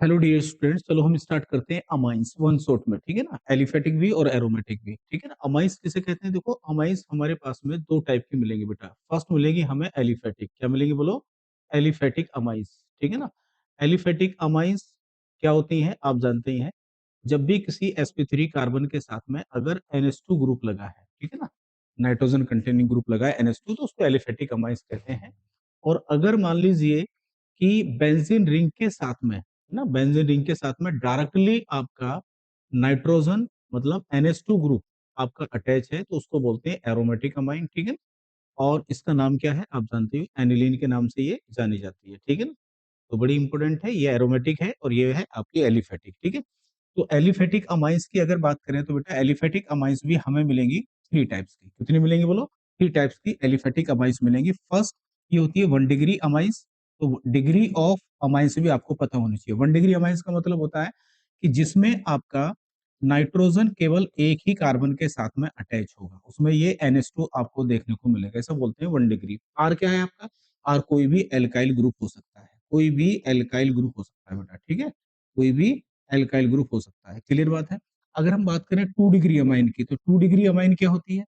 Hello dear students, चलो हम start करते हैं अमाइंस वन शॉट में। ठीक है ना, एलिफेटिक भी और एरोमेटिक भी। ठीक है ना, अमाइंस किसे कहते हैं? देखो, अमाइंस हमारे पास में दो टाइप की मिलेंगी बेटा। फर्स्ट मिलेगी हमें एलिफेटिक। क्या मिलेगी बोलो? Aliphatic amines. ठीक है ना, एलिफेटिक अमाइंस क्या होती हैं आप जानते ही हैं। जब भी किसी sp3 कार्बन के साथ में अगर NH2 ग्रुप लगा है, ठीक है ना, नाइट्रोजन कंटेनिंग ग्रुप लगा है NH2, तो उसको एलिफेटिक अमाइंस कहते हैं। और अगर मान लीजिए कि बेंजीन रिंग के साथ में ना, बेंजीन रिंग के साथ में डायरेक्टली आपका नाइट्रोजन मतलब NH2 ग्रुप आपका अटैच है, तो उसको बोलते हैं एरोमेटिक अमाइन। ठीक है, और इसका नाम क्या है आप जानते हो, एनिलीन के नाम से ये जानी जाती है। ठीक है ना, तो बड़ी इंपॉर्टेंट है, ये एरोमेटिक है और ये है आपकी एलिफेटिक। ठीक है, तो एलिफेटिक अमाइंस की अगर बात करें तो बेटा एलिफेटिक अमाइंस भी हमें मिलेंगी थ्री टाइप्स की। कितनी मिलेंगी बोलो? थ्री टाइप्स की एलिफेटिक अमाइंस मिलेंगी। फर्स्ट ये होती है वन डिग्री अमाइंस। तो डिग्री ऑफ अमाइंस भी आपको पता होनी चाहिए। वन डिग्री अमाइंस का मतलब होता है कि जिसमें आपका नाइट्रोजन केवल एक ही कार्बन के साथ में अटैच होगा, उसमें ये NH2 आपको देखने को मिलेगा, ऐसा बोलते हैं वन डिग्री। आर क्या है आपका? आर कोई भी एल्काइल ग्रुप हो सकता है, कोई भी एल्काइल ग्रुप हो सकता है बेटा। ठीक है, कोई भी एल्काइल ग्रुप हो सकता है। क्लियर बात है। अगर हम बात करें टू डिग्री अमाइन की, तो टू डिग्री अमाइन क्या होती है?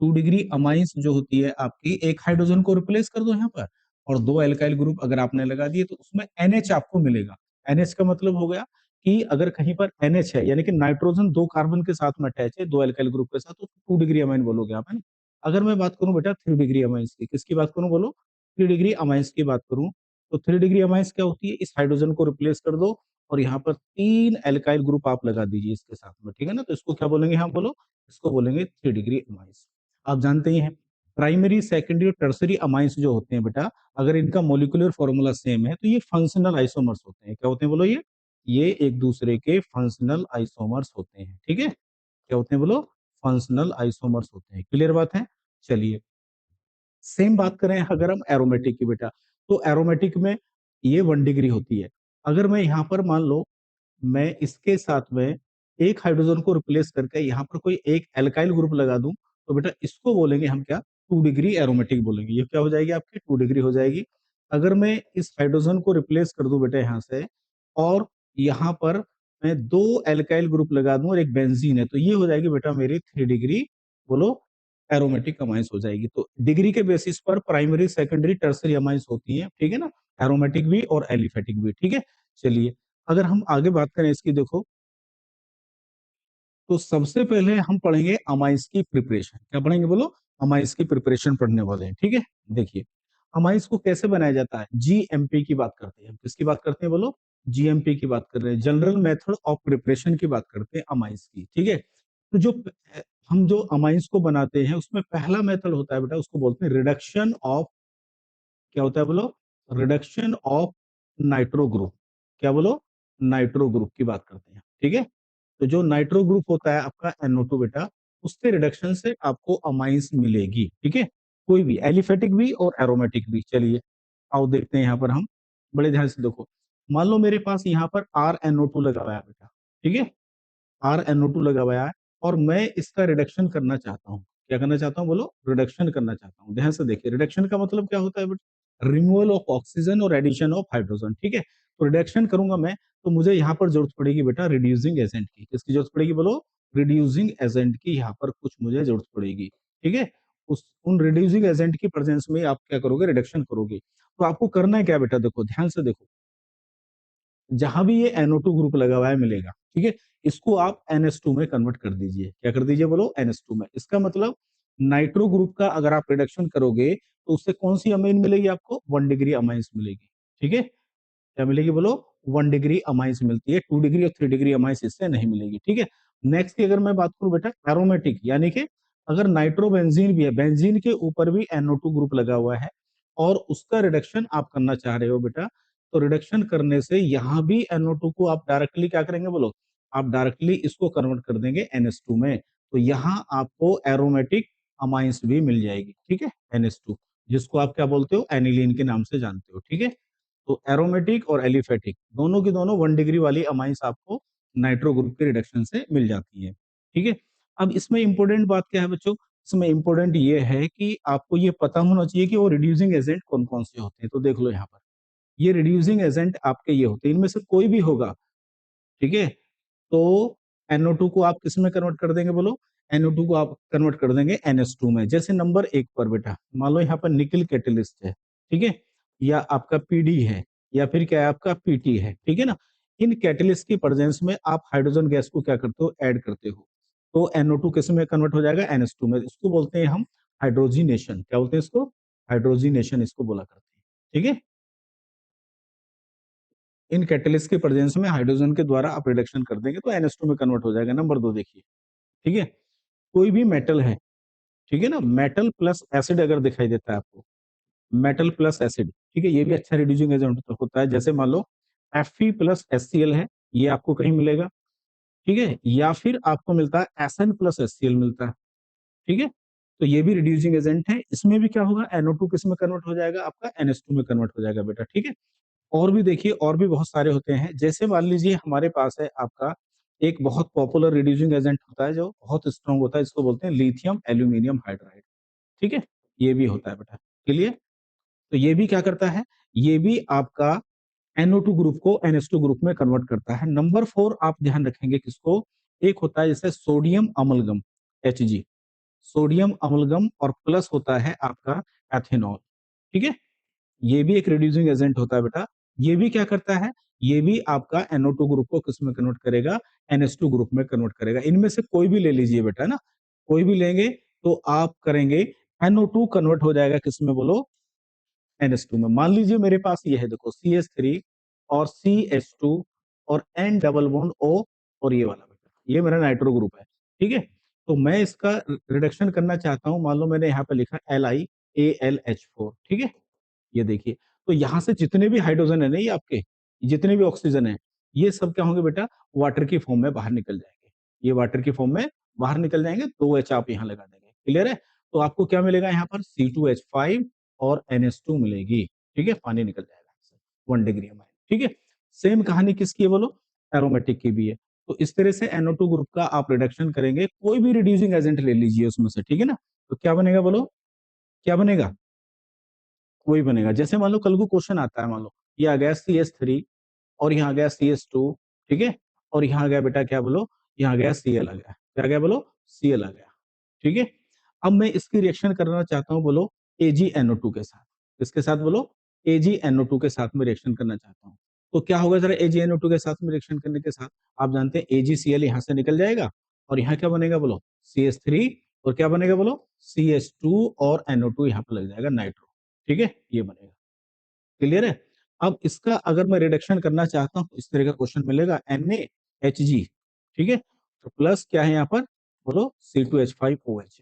टू डिग्री अमाइंस जो होती है आपकी, एक हाइड्रोजन को रिप्लेस कर दो यहाँ पर और दो एल्काइल ग्रुप अगर आपने लगा दिए, तो उसमें NH आपको मिलेगा। NH का मतलब हो गया कि अगर कहीं पर NH है, यानी कि नाइट्रोजन दो कार्बन के साथ में अटैच है, दो एल्काइल ग्रुप के साथ, तो टू डिग्री अमाइन बोलोगे आप, है ना। अगर मैं बात करूं बेटा थ्री डिग्री अमाइंस की, किसकी बात करूं बोलो? थ्री डिग्री अमाइंस की बात करूं, तो थ्री डिग्री अमाइंस क्या होती है? इस हाइड्रोजन को रिप्लेस कर दो और यहाँ पर तीन एल्काइल ग्रुप आप लगा दीजिए इसके साथ में। ठीक है ना, तो इसको क्या बोलेंगे? हम बोलो, इसको बोलेंगे थ्री डिग्री अमाइंस। आप जानते ही हैं प्राइमरी सेकेंडरी और टर्सरी अमाइंस जो होते हैं बेटा, अगर इनका मोलिकुलर फॉर्मूला सेम है तो ये फंक्शनल आइसोमर्स होते हैं। क्या होते हैं बोलो? ये एक दूसरे के फंक्शनल आइसोमर्स होते हैं। ठीक है, क्या होते हैं बोलो? फंक्शनल आइसोमर्स होते हैं। क्लियर बात है। चलिए, सेम बात करें अगर हम एरोमेटिक की बेटा, तो एरोमेटिक में ये वन डिग्री होती है। अगर मैं यहाँ पर मान लो मैं इसके साथ में एक हाइड्रोजन को रिप्लेस करके यहाँ पर कोई एक एल्काइल ग्रुप लगा दूं, तो बेटा इसको बोलेंगे हम क्या? टू डिग्री एरोमेटिक बोलेंगे। ये क्या हो जाएगी आपकी? टू डिग्री हो जाएगी। अगर मैं इस हाइड्रोजन को रिप्लेस कर दूं बेटा यहाँ से, और यहाँ पर मैं दो एल्काइल ग्रुप लगा दूं और एक बेंजीन है, तो ये हो जाएगी बेटा मेरी थ्री डिग्री बोलो एरोमेटिक अमाइंस हो जाएगी। तो डिग्री के बेसिस पर प्राइमरी सेकेंडरी टर्सरी अमाइंस होती है। ठीक है ना, एरोमेटिक भी और एलिफेटिक भी। ठीक है, चलिए अगर हम आगे बात करें इसकी, देखो तो सबसे पहले हम पढ़ेंगे अमाइंस की प्रिपरेशन। क्या पढ़ेंगे बोलो? अमाइंस की प्रिपरेशन पढ़ने वाले हैं। ठीक है, देखिए अमाइंस को कैसे बनाया जाता है। जीएमपी की बात करते हैं। किसकी बात करते हैं बोलो? जीएमपी की बात कर रहे हैं, जनरल मेथड ऑफ प्रिपरेशन की बात करते हैं अमाइंस की। ठीक है, तो जो हम जो अमाइंस को बनाते हैं उसमें पहला मेथड होता है बेटा, उसको बोलते हैं रिडक्शन ऑफ, क्या होता है बोलो? Reduction of nitro group. क्या बोलो? नाइट्रो ग्रुप की बात करते हैं। ठीक है, तो जो नाइट्रो ग्रुप होता है आपका NO2 बेटा, उसके रिडक्शन से आपको अमाइंस मिलेगी। ठीक है, कोई भी एलिफेटिक भी और एरोमेटिक भी। चलिए आओ देखते हैं यहाँ पर हम, बड़े ध्यान से देखो। मान लो मेरे पास यहाँ पर RNO2 लगा हुआ है बेटा। ठीक है, RNO2 लगा हुआ है और मैं इसका रिडक्शन करना चाहता हूँ। क्या करना चाहता हूँ बोलो? रिडक्शन करना चाहता हूँ। ध्यान से देखिए, रिडक्शन का मतलब क्या होता है बेटा? रिमूवल ऑफ ऑक्सीजन और एडिशन ऑफ हाइड्रोजन। ठीक है, तो रिडक्शन करूंगा मैं, तो मुझे यहाँ पर जरूरत पड़ेगी बेटा रिड्यूसिंग एजेंट की। किसकी जरूरत पड़ेगी बोलो? रिड्यूसिंग एजेंट की यहाँ पर कुछ मुझे जरूरत पड़ेगी। ठीक है, उस उन रिड्यूसिंग एजेंट की प्रेजेंस में आप क्या करोगे? रिडक्शन करोगे। तो आपको करना है क्या बेटा? देखो ध्यान से देखो, जहां भी ये NO2 ग्रुप लगा हुआ है मिलेगा, ठीक है, इसको आप NH2 में कन्वर्ट कर दीजिए। क्या कर दीजिए बोलो? NH2 में। इसका मतलब नाइट्रो ग्रुप का अगर आप रिडक्शन करोगे तो उससे कौन सी अमीन मिलेगी आपको? वन डिग्री अमाइंस मिलेगी। ठीक है, क्या मिलेगी बोलो? वन डिग्री अमाइंस मिलती है। टू डिग्री और थ्री डिग्री अमाइंस इससे नहीं मिलेगी। ठीक है, नेक्स्ट की अगर मैं बात करूं बेटा एरोमेटिक, यानी कि अगर नाइट्रोबेंजीन भी है, बेंजीन के ऊपर भी NO2 ग्रुप लगा हुआ है और उसका रिडक्शन आप करना चाह रहे हो बेटा, तो रिडक्शन करने से यहाँ भी NO2 को आप डायरेक्टली क्या करेंगे बोलो? आप डायरेक्टली इसको कन्वर्ट कर देंगे NH2 में, तो यहाँ आपको एरोमेटिक अमाइंस भी मिल जाएगी। ठीक है, NH2, जिसको आप क्या बोलते हो? एनिलीन के नाम से जानते हो। ठीक है, तो एरोमेटिक और एलिफेटिक दोनों की दोनों वन डिग्री वाली अमाइंस आपको नाइट्रो ग्रुप के रिडक्शन से मिल जाती है। ठीक है, अब इसमें इंपॉर्टेंट बात क्या है बच्चों? इसमें इंपॉर्टेंट ये है कि आपको ये पता होना चाहिए कि वो रिड्यूसिंग एजेंट कौन कौन से होते हैं। तो देख लो यहाँ पर, ये रिड्यूसिंग एजेंट आपके ये होते हैं, इनमें से कोई भी होगा, ठीक है। तो NO2 को आप किस में कन्वर्ट कर देंगे बोलो, NO2 को आप कन्वर्ट कर देंगे NH2 में। जैसे नंबर 1 पर बेटा मान लो यहाँ पर निकल कैटेलिस्ट है, ठीक है, या आपका PD है, या फिर क्या है आपका PT है, ठीक है ना। इन कैटेलिस्ट की प्रेजेंस में आप हाइड्रोजन गैस को क्या करते हो, ऐड करते हो, तो NO2 किस में कन्वर्ट हो जाएगा, NH2 में। इसको बोलते हैं हम हाइड्रोजिनेशन। क्या बोलते हैं इसको, हाइड्रोजिनेशन इसको बोला करते हैं, ठीक है। इन कैटेलिस्ट के प्रेजेंस में हाइड्रोजन के द्वारा आप रिडक्शन कर देंगे तो NH2 में कन्वर्ट हो जाएगा। नंबर 2 देखिए, ठीक है, कोई भी मेटल है, ठीक है ना, मेटल प्लस एसिड अगर दिखाई देता है आपको, मेटल प्लस एसिड, ठीक है, ये भी अच्छा रिड्यूसिंग एजेंट होता है। जैसे मान लो Fe प्लस HCl है, ये आपको कहीं मिलेगा, ठीक है, या फिर आपको मिलता है Sn प्लस HCl मिलता है, ठीक है। तो ये भी रिड्यूसिंग एजेंट है। इसमें भी क्या होगा, NO2 किस में कन्वर्ट हो जाएगा, आपका NH2 में कन्वर्ट हो जाएगा बेटा, ठीक है। और भी देखिए, और भी बहुत सारे होते हैं। जैसे मान लीजिए हमारे पास है आपका एक बहुत पॉपुलर रिड्यूसिंग एजेंट होता है जो बहुत स्ट्रॉन्ग होता है, इसको बोलते हैं लिथियम एल्यूमिनियम हाइड्राइड, ठीक है, ये भी होता है बेटा, क्लियर। तो ये भी क्या करता है, ये भी आपका NO2 ग्रुप को NH2 ग्रुप में कन्वर्ट करता है। नंबर 4 आप ध्यान रखेंगे किसको, एक होता है जैसे sodium amalgam, Hg, sodium amalgam, और प्लस होता है आपका एथेनॉल, ठीक है। ये भी एक रिड्यूसिंग एजेंट होता है बेटा। ये भी क्या करता है, ये भी आपका NO2 ग्रुप को किस में कन्वर्ट करेगा, NH2 ग्रुप में कन्वर्ट करेगा। इनमें से कोई भी ले लीजिए बेटा ना, कोई भी लेंगे तो आप करेंगे, NO2 कन्वर्ट हो जाएगा किस में बोलो, NH2 में। मान लीजिए मेरे पास ये है देखो CH3 और CH2 और N डबल बॉन्ड O, और ये वाला बेटा ये मेरा नाइट्रो ग्रुप है, ठीक है। तो मैं इसका रिडक्शन करना चाहता हूं, मान लो मैंने यहाँ पे लिखा LiAlH4, ठीक है। ये देखिए, तो यहाँ से जितने भी हाइड्रोजन है ना, ये आपके जितने भी ऑक्सीजन है, ये सब क्या होंगे बेटा, वाटर की फॉर्म में बाहर निकल जाएंगे। ये वाटर की फॉर्म में बाहर निकल जाएंगे, 2H आप यहाँ लगा देंगे, क्लियर है। तो आपको क्या मिलेगा यहाँ पर, C2H5 और NH2 मिलेगी, ठीक है, पानी निकल जाएगा 1 डिग्री अमाइन, ठीक है। सेम कहानी किसकी है बोलो, एरोमेटिक की भी है। तो इस तरह से NO2 ग्रुप का आप रिडक्शन करेंगे, कोई भी रिड्यूसिंग एजेंट ले लीजिए उसमें से, ठीक है ना। तो क्या बनेगा बोलो, क्या बनेगा, वही बनेगा। जैसे मान लो कल को क्वेश्चन आता है, मान लो ये आ गया CH3 और यहाँ आ गया CH2, ठीक है, और यहाँ आ गया बेटा क्या बोलो, यहाँ आ गया Cl आ गया, क्या आ गया बोलो, Cl आ गया, ठीक है। अब मैं इसकी रिएक्शन करना चाहता हूँ बोलो AgNO2 के साथ, किसके साथ बोलो, AgNO2 के साथ में रिएक्शन करना चाहता हूँ। तो क्या होगा जरा, AgNO2 के साथ में रिएक्शन करने के साथ आप जानते हैं AgCl यहाँ से निकल जाएगा, और यहाँ क्या बनेगा बोलो, CH3, और क्या बनेगा बोलो, CH2 और NO2 यहाँ पर लग जाएगा नाइट्रो, ठीक है, ये बनेगा, क्लियर है। अब इसका अगर मैं रिडक्शन करना चाहता हूँ, इस तरह का क्वेश्चन मिलेगा NaHg, ठीक है, तो प्लस क्या है यहाँ पर बोलो, C2H5OH,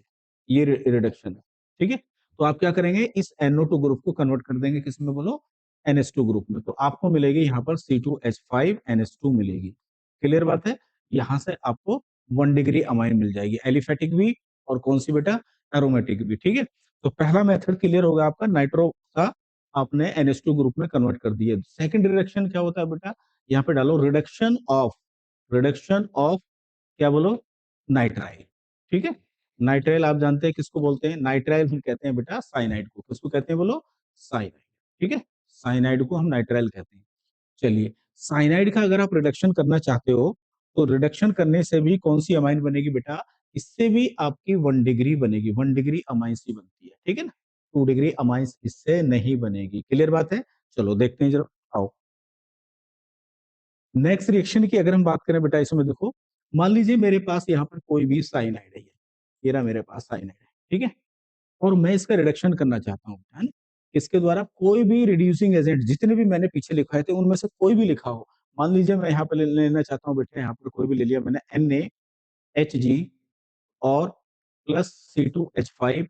ये रिडक्शन है, ठीक है। तो आप क्या करेंगे, इस NO2 ग्रुप को कन्वर्ट कर देंगे किसमें बोलो, NH2 ग्रुप में। तो आपको मिलेगी यहाँ पर C2H5NH2 मिलेगी, क्लियर बात है। यहाँ से आपको 1 डिग्री अमाइन मिल जाएगी, एलिफेटिक भी और कौन सी बेटा, एरोमेटिक भी, ठीक है। तो पहला मेथड क्लियर होगा आपका, नाइट्रो का आपने NH2 ग्रुप में कन्वर्ट कर दिए। सेकंड रिडक्शन क्या होता है बेटा, यहाँ पे डालो रिडक्शन ऑफ क्या बोलो, नाइट्राइल, ठीक है। नाइट्राइल आप जानते हैं किसको बोलते हैं, नाइट्राइल हम कहते हैं बेटा साइनाइड को, किसको कहते हैं बोलो, साइनाइड, ठीक है, साइनाइड को हम नाइट्राइल कहते हैं। चलिए, साइनाइड का अगर आप रिडक्शन करना चाहते हो, तो रिडक्शन करने से भी कौन सी अमाइन बनेगी बेटा, इससे भी आपकी 1 डिग्री बनेगी, 1 डिग्री अमाइन सी बनती है, ठीक है ना। 2 डिग्री अमाइन इससे नहीं बनेगी, क्लियर बात है। चलो देखते हैं जरा, आओ नेक्स्ट रिएक्शन की अगर हम बात करें बेटा, इसमें देखो, मान लीजिए मेरे पास यहाँ पर कोई भी साइनाइड है, ये रहा मेरे पास साइनाइड है, ठीक है, और मैं इसका रिडक्शन करना चाहता हूँ, है ना। इसके द्वारा कोई भी रिड्यूसिंग एजेंट जितने भी मैंने पीछे लिखवाए थे उनमें से कोई भी लिखा हो, मान लीजिए मैं यहाँ पे लेना चाहता हूँ बेटा, यहाँ पर कोई भी ले लिया मैंने, NaHg और प्लस C2H5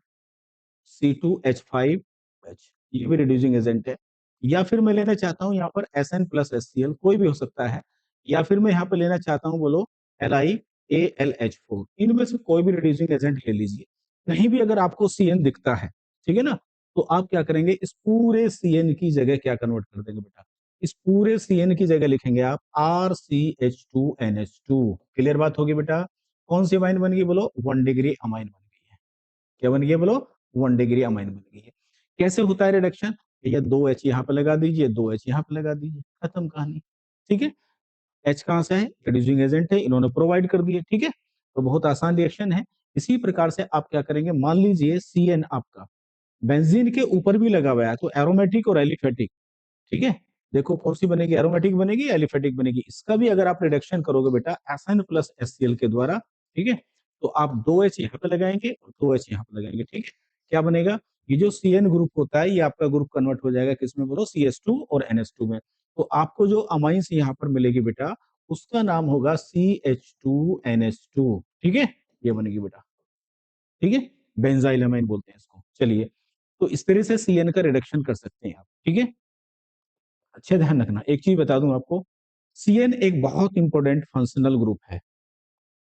ये भी रिड्यूसिंग एजेंट है। या फिर मैं लेना चाहता हूँ यहाँ पर Sn प्लस HCl, कोई भी हो सकता है। या फिर मैं यहाँ पे लेना चाहता हूँ बोलो LiAlH4, इनमें से कोई भी रिड्यूसिंग एजेंट ले लीजिए। कहीं भी अगर आपको Cn दिखता है, ठीक है ना, तो आप क्या करेंगे, इस पूरे Cn की जगह क्या कन्वर्ट कर देंगे बेटा, इस पूरे Cn की जगह लिखेंगे आप RCH2NH2, क्लियर बात होगी बेटा। कौन सी अमाइन बन गई बोलो, 1 डिग्री अमाइन बन गई है। क्या बन गया बोलो, 1 डिग्री अमाइन बन गई है। कैसे होता है रिडक्शन, या 2 H यहाँ पे लगा दीजिए, 2 H यहाँ पे लगा दीजिए, खत्म कहानी। ठीक है, H कहाँ से है, रिड्यूसिंग एजेंट है, इन्होंने प्रोवाइड कर दिए। ठीक है, तो बहुत आसान रिएक्शन है। इसी प्रकार से आप क्या करेंगे, मान लीजिए CN आपका बेंजीन के ऊपर भी लगा हुआ है, तो एरोमेटिक और एलिफेटिक, ठीक है, देखो कौन सी बनेगी, एरोमेटिक बनेगी, एलिफेटिक बनेगी। इसका भी अगर आप रिडक्शन करोगे बेटा SN प्लस HCl के द्वारा, ठीक है, तो आप 2H यहाँ पे लगाएंगे और 2H यहाँ पे लगाएंगे। ठीक है, क्या बनेगा, ये जो CN ग्रुप होता है, ये आपका ग्रुप कन्वर्ट हो जाएगा किसमें बोलो, CH2 और NH2 में। तो आपको जो अमाइंस यहाँ पर मिलेगी बेटा, उसका नाम होगा CH2NH2। ठीक है, ये बनेगी बेटा। ठीक है, बेंजाइल अमाइन बोलते हैं इसको। चलिए, तो इस तरह से CN का रिडक्शन कर सकते हैं आप। ठीक है, अच्छा ध्यान रखना, एक चीज बता दूं आपको, CN एक बहुत इंपॉर्टेंट फंक्शनल ग्रुप है।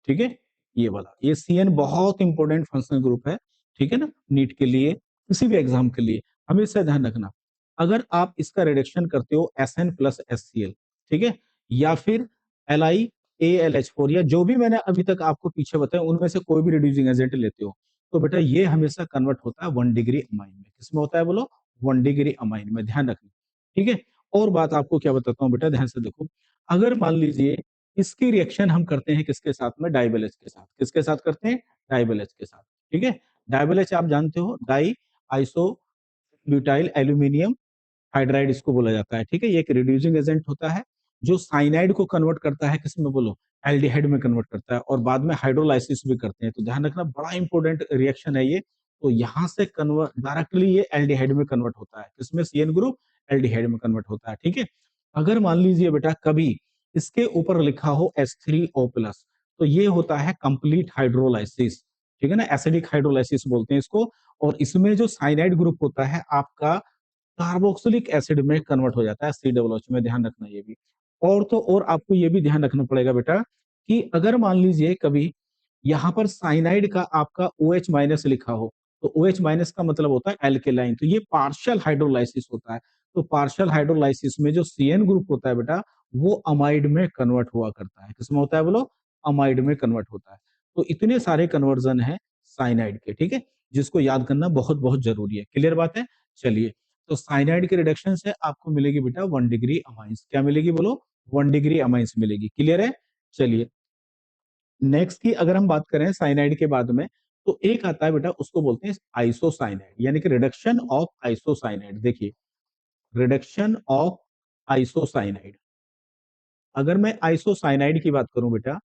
ठीक है, ये वाला, ये CN बहुत इंपॉर्टेंट फंक्शनल ग्रुप है। ठीक है ना, नीट के लिए, किसी भी एग्जाम के लिए हमेशा ध्यान रखना। अगर आप इसका रिडक्शन करते हो SN प्लस HCl, ठीक है, या फिर LiAlH4, या जो भी मैंने अभी तक आपको पीछे बताया, उनमें से कोई भी रिड्यूसिंग एजेंट लेते हो, तो बेटा ये हमेशा कन्वर्ट होता है 1 डिग्री अमाइन में। किसमें होता है बोलो, 1 डिग्री अमाइन में, ध्यान रखना। ठीक है, और बात आपको क्या बताता हूँ बेटा, ध्यान से देखो। अगर मान लीजिए इसकी रिएक्शन हम करते हैं किसके साथ में, डाइबल एच के साथ। किसके साथ करते हैं, डाइबल एच के साथ। ठीक है, डाइबल एच आप जानते हो, diisobutyl aluminium hydride इसको बोला जाता है। ठीक है, ये एक रिड्यूसिंग एजेंट होता है, जो साइनाइड को कन्वर्ट करता है किसमें बोलो, एल्डिहाइड में कन्वर्ट करता है, और बाद में हाइड्रोलाइसिस भी करते हैं। तो ध्यान रखना, बड़ा इंपॉर्टेंट रिएक्शन है ये। तो यहाँ से कन्वर्ट डायरेक्टली ये एल्डिहाइड में कन्वर्ट होता है, किसमें, CN ग्रुप एल्डिहाइड में कन्वर्ट होता है। ठीक है, अगर मान लीजिए बेटा कभी इसके ऊपर लिखा हो H3O+, तो ये होता है कंप्लीट हाइड्रोलाइसिस। ठीक है ना, एसिडिक हाइड्रोलाइसिस बोलते हैं इसको। और इसमें जो साइनाइड ग्रुप होता है आपका कार्बोक्सिलिक एसिड में कन्वर्ट हो जाता है, COOH में, ध्यान रखना ये भी। और तो और आपको ये भी ध्यान रखना पड़ेगा बेटा, कि अगर मान लीजिए कभी यहाँ पर साइनाइड का आपका OH- लिखा हो, तो OH- का मतलब होता है एल्केलाइन, तो ये पार्शियल हाइड्रोलाइसिस होता है। तो पार्शियल हाइड्रोलाइसिस में जो CN ग्रुप होता है बेटा, वो अमाइड में कन्वर्ट हुआ करता है। किसमें होता है बोलो, अमाइड में कन्वर्ट होता है। तो इतने सारे कन्वर्जन है साइनाइड के। ठीक है, जिसको याद करना बहुत बहुत जरूरी है। क्लियर बात है, चलिए। तो साइनाइड के रिडक्शन से आपको मिलेगी बेटा 1 डिग्री अमाइंस। क्या मिलेगी बोलो, 1 डिग्री अमाइंस मिलेगी। क्लियर है, चलिए। नेक्स्ट की अगर हम बात करें साइनाइड के बाद में, तो एक आता है बेटा, उसको बोलते हैं आइसोसाइनाइड, यानी कि रिडक्शन ऑफ आइसोसाइनाइड। देखिए, रिडक्शन ऑफ आइसोसाइनाइड, अगर मैं आइसोसाइनाइड की बात करूं बेटा,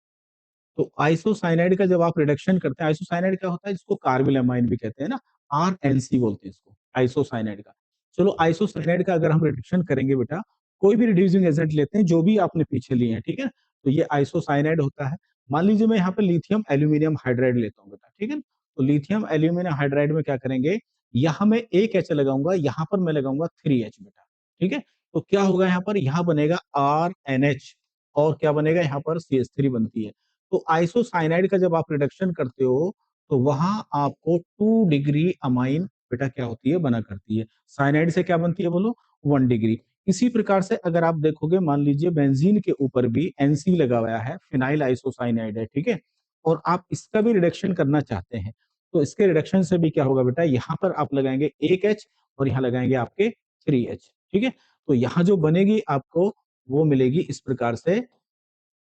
तो आइसोसाइनाइड का जब आप रिडक्शन करते हैं, आइसोसाइनाइड क्या होता है, जिसको कार्बिलमाइन भी कहते हैं ना, RNC बोलते हैं इसको, आइसोसाइनाइड का। चलो, आइसोसाइनाइड का अगर हम रिडक्शन करेंगे बेटा, कोई भी रिड्यूसिंग एजेंट लेते हैं, जो भी आपने पीछे लिए हैं, ठीक है, तो ये आइसोसाइनाइड होता है। मान लीजिए मैं यहाँ पे लिथियम एल्यूमिनियम हाइड्राइड लेता हूँ बेटा, ठीक है, तो लिथियम एल्यूमिनियम हाइड्राइड में क्या करेंगे, यहाँ मैं एक H लगाऊंगा, यहाँ पर मैं लगाऊंगा 3H बेटा। ठीक है, तो क्या होगा, यहाँ पर यहाँ बनेगा RNH, और क्या बनेगा, यहाँ पर CH3 बनती है। तो आइसोसाइनाइड का जब आप रिडक्शन करते हो, तो वहां आपको 2 डिग्री अमाइन बेटा क्या होती है, बना करती है। साइनाइड से क्या बनती है बोलो, 1 डिग्री। इसी प्रकार से अगर आप देखोगे, मान लीजिए बेंजीन के ऊपर भी NC लगा हुआ है, फिनाइल आइसोसाइनाइड है। ठीक है, और आप इसका भी रिडक्शन करना चाहते हैं, तो इसके रिडक्शन से भी क्या होगा बेटा, यहाँ पर आप लगाएंगे एक H, और यहाँ लगाएंगे आपके 3H। ठीक है, तो यहाँ जो बनेगी आपको, वो मिलेगी इस प्रकार से।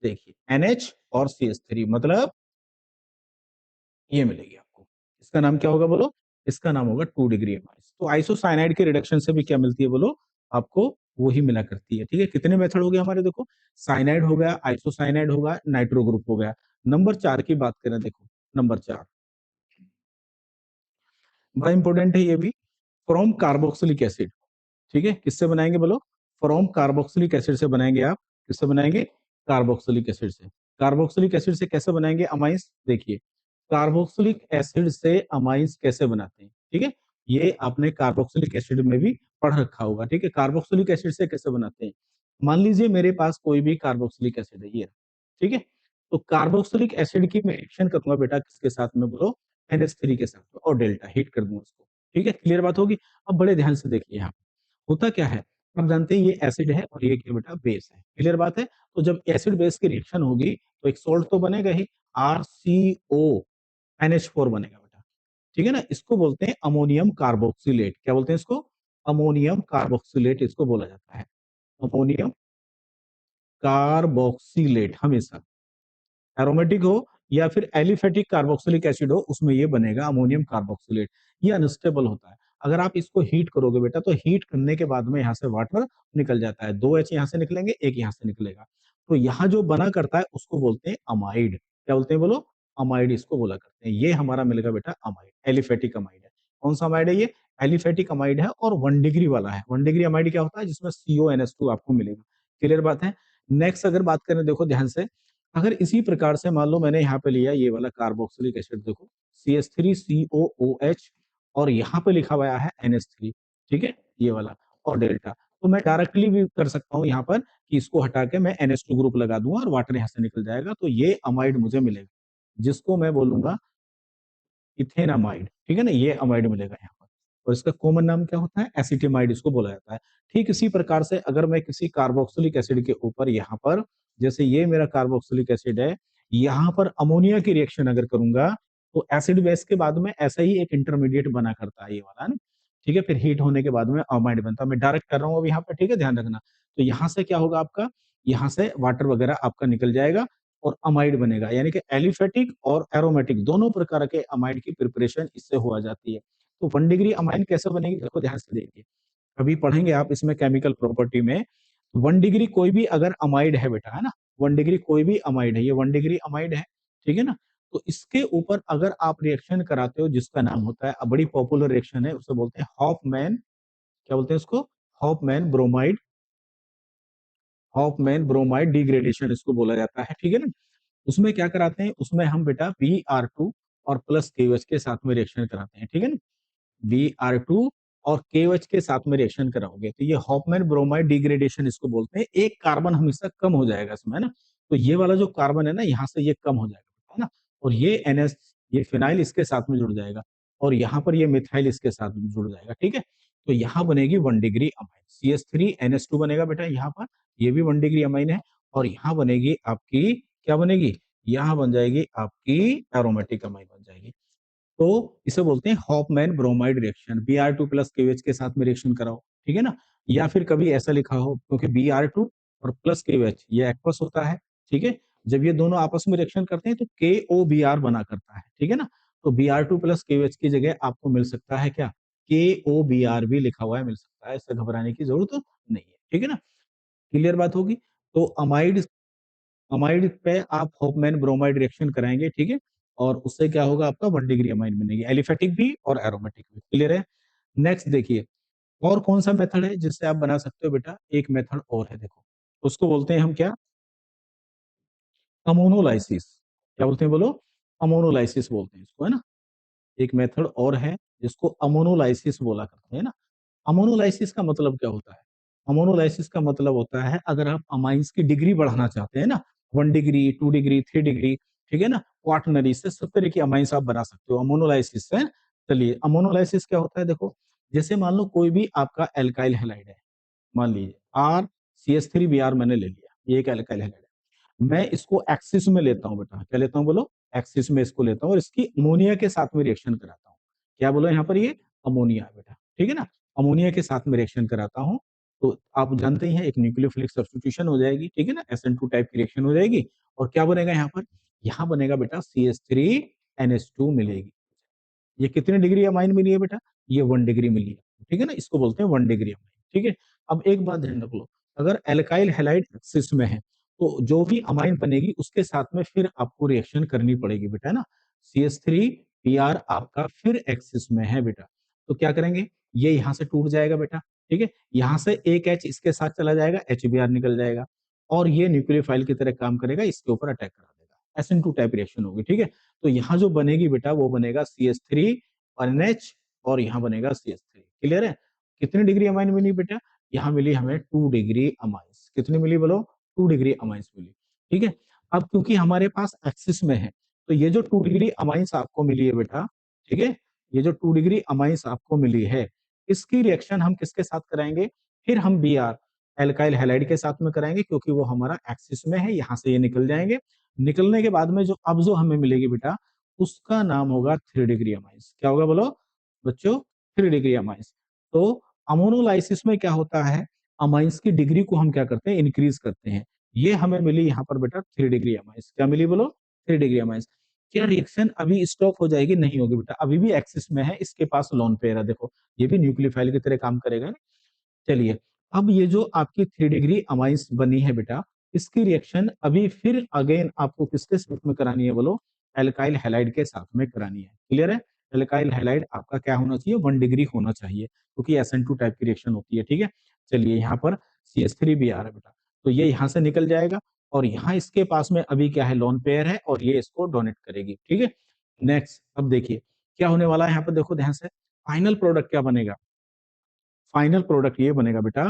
देखिए, NH और CH3, मतलब ये मिलेगी आपको। इसका नाम क्या होगा बोलो, इसका नाम होगा 2 डिग्री अमाइंस। तो आइसोसाइनाइड के रिडक्शन से भी क्या मिलती है बोलो, आपको वही मिला करती है। ठीक है, कितने मेथड हो गए हमारे, देखो, साइनाइड हो गया, आइसोसाइनाइड होगा, नाइट्रो ग्रुप हो गया। नंबर 4 की बात करें, देखो नंबर 4 बड़ा इंपॉर्टेंट है ये भी, फ्रॉम कार्बोक्सिलिक एसिड। ठीक है, किससे बनाएंगे बोलो, फ्रॉम कार्बोक्सिलिक एसिड से बनाएंगे आप। किससे बनाएंगे, कार्बोक्सिलिक एसिड से। कार्बोक्सिलिक एसिड से कैसे बनाएंगे अमाइंस, देखिए, कार्बोक्सिलिक एसिड से अमाइंस कैसे बनाते हैं। ठीक है, ये आपने कार्बोक्सिलिक एसिड में भी पढ़ रखा होगा। ठीक है, कार्बोक्सिलिक एसिड से कैसे बनाते हैं, मान लीजिए मेरे पास कोई भी कार्बोक्सिलिक एसिड है, ये। ठीक है, तो कार्बोक्सिलिक एसिड की मैं एक्शन करूंगा बेटा किसके साथ में बोलो, NH3 के साथ में, और डेल्टा हीट कर दूंगा उसको। ठीक है, क्लियर बात होगी। अब बड़े ध्यान से देखिए, यहाँ होता क्या है, आप जानते हैं ये एसिड है और ये क्या बेटा, बेस है। क्लियर बात है। तो जब एसिड बेस की रिएक्शन होगी, तो एक सोल्ट तो बनेगा ही, RCO NH4 बनेगा बेटा। ठीक है ना, इसको बोलते हैं अमोनियम कार्बोक्सिलेट। क्या बोलते हैं इसको, अमोनियम कार्बोक्सिलेट इसको बोला जाता है, अमोनियम कार्बोक्सिलेट। हमेशा एरोमेटिक हो या फिर एलिफेटिक कार्बोक्सिलिक एसिड हो, उसमें ये बनेगा अमोनियम कार्बोक्सिलेट। ये अनस्टेबल होता है। अगर आप इसको हीट करोगे बेटा, तो हीट करने के बाद में यहाँ से वाटर निकल जाता है, 2 H यहाँ से निकलेंगे, एक यहाँ से निकलेगा। तो यहाँ जो बना करता है उसको बोलते हैं अमाइड। क्या बोलते हैं बोलो? अमाइड इसको बोला करते हैं। ये हमारा मिलेगा बेटा अमाइड, एलिफेटिक अमाइड है। कौन सा अमाइड है ये? एलिफेटिक अमाइड है, और 1 डिग्री वाला है। 1 डिग्री अमाइड क्या होता है? जिसमें CONH2 आपको मिलेगा। क्लियर बात है? नेक्स्ट अगर बात करें, देखो ध्यान से, अगर इसी प्रकार से मान लो मैंने यहाँ पे लिया ये वाला कार्बोक्सिलिक एसिड, देखो CH3COOH, और यहाँ पे लिखा हुआ है NH3, ठीक है, ये वाला, और डेल्टा। तो मैं डायरेक्टली भी कर सकता हूँ यहाँ पर कि इसको हटा के मैं NH2 ग्रुप लगा दूंगा और वाटर यहाँ से निकल जाएगा, तो ये अमाइड मुझे मिलेगा, जिसको मैं बोलूंगा इथेनामाइड। ठीक है ना, ये अमाइड मिलेगा यहाँ पर। और इसका कॉमन नाम क्या होता है? एसिटिमाइड इसको बोला जाता है। ठीक इसी प्रकार से अगर मैं किसी कार्बोक्सिलिक एसिड के ऊपर यहाँ पर, जैसे ये मेरा कार्बोक्सिलिक एसिड है, यहाँ पर अमोनिया की रिएक्शन अगर करूंगा, तो एसिड बेस के बाद में ऐसा ही एक इंटरमीडिएट बना करता है ये वाला, है ना। ठीक है, फिर हीट होने के बाद में अमाइड बनता है। मैं डायरेक्ट कर रहा हूँ अब यहाँ पर, ठीक है, ध्यान रखना। तो यहाँ से क्या होगा आपका, यहाँ से वाटर वगैरह आपका निकल जाएगा और अमाइड बनेगा, यानी कि एलिफेटिक और एरोमेटिक दोनों प्रकार के अमाइड की प्रिपरेशन इससे हो जाती है। तो 1 डिग्री अमाइड कैसे बनेगी, देखो ध्यान से देखिए, अभी पढ़ेंगे आप इसमें केमिकल प्रॉपर्टी में। 1 डिग्री कोई भी अगर अमाइड है बेटा, है ना, 1 डिग्री कोई भी अमाइड है, ये 1 डिग्री अमाइड है, ठीक है ना। तो इसके ऊपर अगर आप रिएक्शन कराते हो, जिसका नाम होता है, बड़ी पॉपुलर रिएक्शन है, उसे बोलते हैं हॉफमैन, क्या बोलते हैं उसको? Hoffmann bromide, Hoffmann bromide degradation इसको बोला जाता है, ठीक है ना। उसमें क्या कराते हैं, उसमें हम बेटा Br2 और प्लस KOH के साथ में रिएक्शन कराते हैं, ठीक है ना। Br2 और KOH के साथ में रिएक्शन कराओगे, तो ये हॉफमैन ब्रोमाइड डिग्रेडेशन इसको बोलते हैं। एक कार्बन हमेशा कम हो जाएगा इसमें, है ना। तो ये वाला जो कार्बन है ना, यहाँ से ये कम हो जाएगा, है ना। और ये NH, ये फिनाइल इसके साथ में जुड़ जाएगा, और यहाँ पर ये मिथाइल इसके साथ में जुड़ जाएगा, ठीक है। तो यहाँ बनेगी 1 डिग्री अमाइन, CH3NH2 बनेगा बेटा यहाँ पर, ये भी 1 डिग्री अमाइन है। और यहाँ बनेगी आपकी, क्या बनेगी, यहाँ बन जाएगी आपकी एरोमेटिक अमाइन बन जाएगी। तो इसे बोलते हैं Hoffmann bromide reaction. Br2 plus KOH के साथ में रिएक्शन कराओ, ठीक है ना। या फिर कभी ऐसा लिखा हो, क्योंकि Br2 और प्लस KOH ये एक्वस होता है, ठीक है। जब ये दोनों आपस में रिएक्शन करते हैं तो KOBr बना करता है, ठीक है ना। तो Br2 प्लस KOH की जगह आपको मिल सकता है क्या, KOBr भी लिखा हुआ है, मिल सकता है, इससे घबराने की जरूरत नहीं है, ठीक है ना। क्लियर बात होगी। तो अमाइड, अमाइड पे आप हॉफमैन ब्रोमाइड रिएक्शन कराएंगे, ठीक है, और उससे क्या होगा, आपका 1 डिग्री अमाइड बनेगी, एलिफेटिक भी और एरोमेटिक भी। क्लियर है? नेक्स्ट देखिए, और कौन सा मेथड है जिससे आप बना सकते हो बेटा, एक मेथड और है, देखो उसको बोलते हैं हम क्या, अमोनोलाइसिस। क्या बोलते हैं बोलो? अमोनोलाइसिस बोलते हैं इसको, है ना। एक मेथड और है जिसको अमोनोलाइसिस बोला करते हैं ना। अमोनोलाइसिस का मतलब क्या होता है? अमोनोलाइसिस का मतलब होता है, अगर आप अमाइंस की डिग्री बढ़ाना चाहते हैं ना, 1 डिग्री, 2 डिग्री, 3 डिग्री, ठीक है ना, क्वाटनरी से सब तरह की अमाइंस आप बना सकते हो अमोनोलाइसिस से। चलिए, अमोनोलाइसिस क्या होता है, देखो जैसे मान लो कोई भी आपका एल्काइल हैलाइड है, मान लीजिए RCH3Br मैंने ले लिया, ये एक एल्काइल हैलाइड है। मैं इसको एक्सिस में लेता हूँ बेटा, क्या लेता हूँ बोलो? एक्सिस में इसको लेता हूँ, और इसकी अमोनिया के साथ में रिएक्शन कराता हूँ। क्या बोलो यहाँ पर, ये अमोनिया है बेटा, ठीक है ना। अमोनिया के साथ में रिएक्शन कराता हूँ, तो आप जानते ही हैं एक न्यूक्लियोफिलिक सब्स्टिट्यूशन हो जाएगी, ठीक है ना, SN2 टाइप की रिएक्शन हो जाएगी। और क्या बनेगा यहाँ पर, यहाँ बनेगा बेटा CH3NH2 मिलेगी। ये कितने डिग्री अमाइन मिली है बेटा, ये 1 डिग्री मिली है, ठीक है ना, इसको बोलते हैं 1 डिग्री अमाइन, ठीक है। अब एक बात ध्यान रख लो, अगर एल्काइल हैलाइड एक्सिस में है, तो जो भी अमाइन बनेगी उसके साथ में फिर आपको रिएक्शन करनी पड़ेगी बेटा, है ना। CH3Br आपका फिर एक्सिस में है बेटा, तो क्या करेंगे, ये यहाँ से टूट जाएगा बेटा, ठीक है। यहाँ से एक H इसके साथ चला जाएगा, HBr निकल जाएगा, और ये न्यूक्लियोफाइल की तरह काम करेगा, इसके ऊपर अटैक करा देगा, SN2 टाइप रिएक्शन होगी, ठीक है। तो यहाँ जो बनेगी बेटा, वो बनेगा CH3 और NH, और यहाँ बनेगा CH3। क्लियर है? कितनी डिग्री अमाइन मिली बेटा, यहाँ मिली हमें 2 डिग्री अमाइंस। कितनी मिली बोलो? 2 डिग्री अमाइंस मिली, ठीक है। अब क्योंकि हमारे पास एक्सिस में है, तो ये जो 2 डिग्री अमाइंस आपको मिली है बेटा, ठीक है, ये जो 2 डिग्री अमाइंस आपको मिली है, इसकी रिएक्शन हम किसके साथ कराएंगे, फिर हम Br एल्काइल हैलाइड के साथ में कराएंगे, क्योंकि वो हमारा एक्सिस में है, यहाँ से ये निकल जाएंगे। निकलने के बाद में जो अब जो हमें मिलेगी बेटा, उसका नाम होगा 3 डिग्री अमाइंस। क्या होगा बोलो बच्चों? 3 डिग्री अमाइंस। तो अमोनोलाइसिस में क्या होता है, अमाइंस की डिग्री को हम क्या करते हैं, इंक्रीज करते हैं। ये हमें मिली यहाँ पर बेटा 3 डिग्री अमाइंस। क्या मिली बोलो, 3 डिग्री अमाइंस। क्या रिएक्शन अभी स्टॉप हो जाएगी? नहीं होगी बेटा, अभी भी एक्सिस में है, इसके पास लोन पेयर है। देखो ये भी न्यूक्लियोफाइल की तरह काम करेगा। चलिए, अब ये जो आपकी 3 डिग्री अमाइंस बनी है बेटा, इसकी रिएक्शन अभी फिर अगेन आपको किसके साथ में करानी है बोलो, एल्काइल हैलाइड के साथ में करानी है। क्लियर है? एल्काइल हैलाइड आपका क्या होना चाहिए, 1 डिग्री होना चाहिए, क्योंकि SN2 टाइप की रिएक्शन होती है। ठीक है, चलिए यहाँ पर CH3 भी आ रहा है बेटा, तो ये यहाँ से निकल जाएगा, और यहाँ इसके पास में अभी क्या है, लोन पेयर है, और ये इसको डोनेट करेगी। ठीक है, नेक्स्ट अब देखिए क्या होने वाला है यहाँ पर, देखो ध्यान से, फाइनल प्रोडक्ट क्या बनेगा। फाइनल प्रोडक्ट ये बनेगा बेटा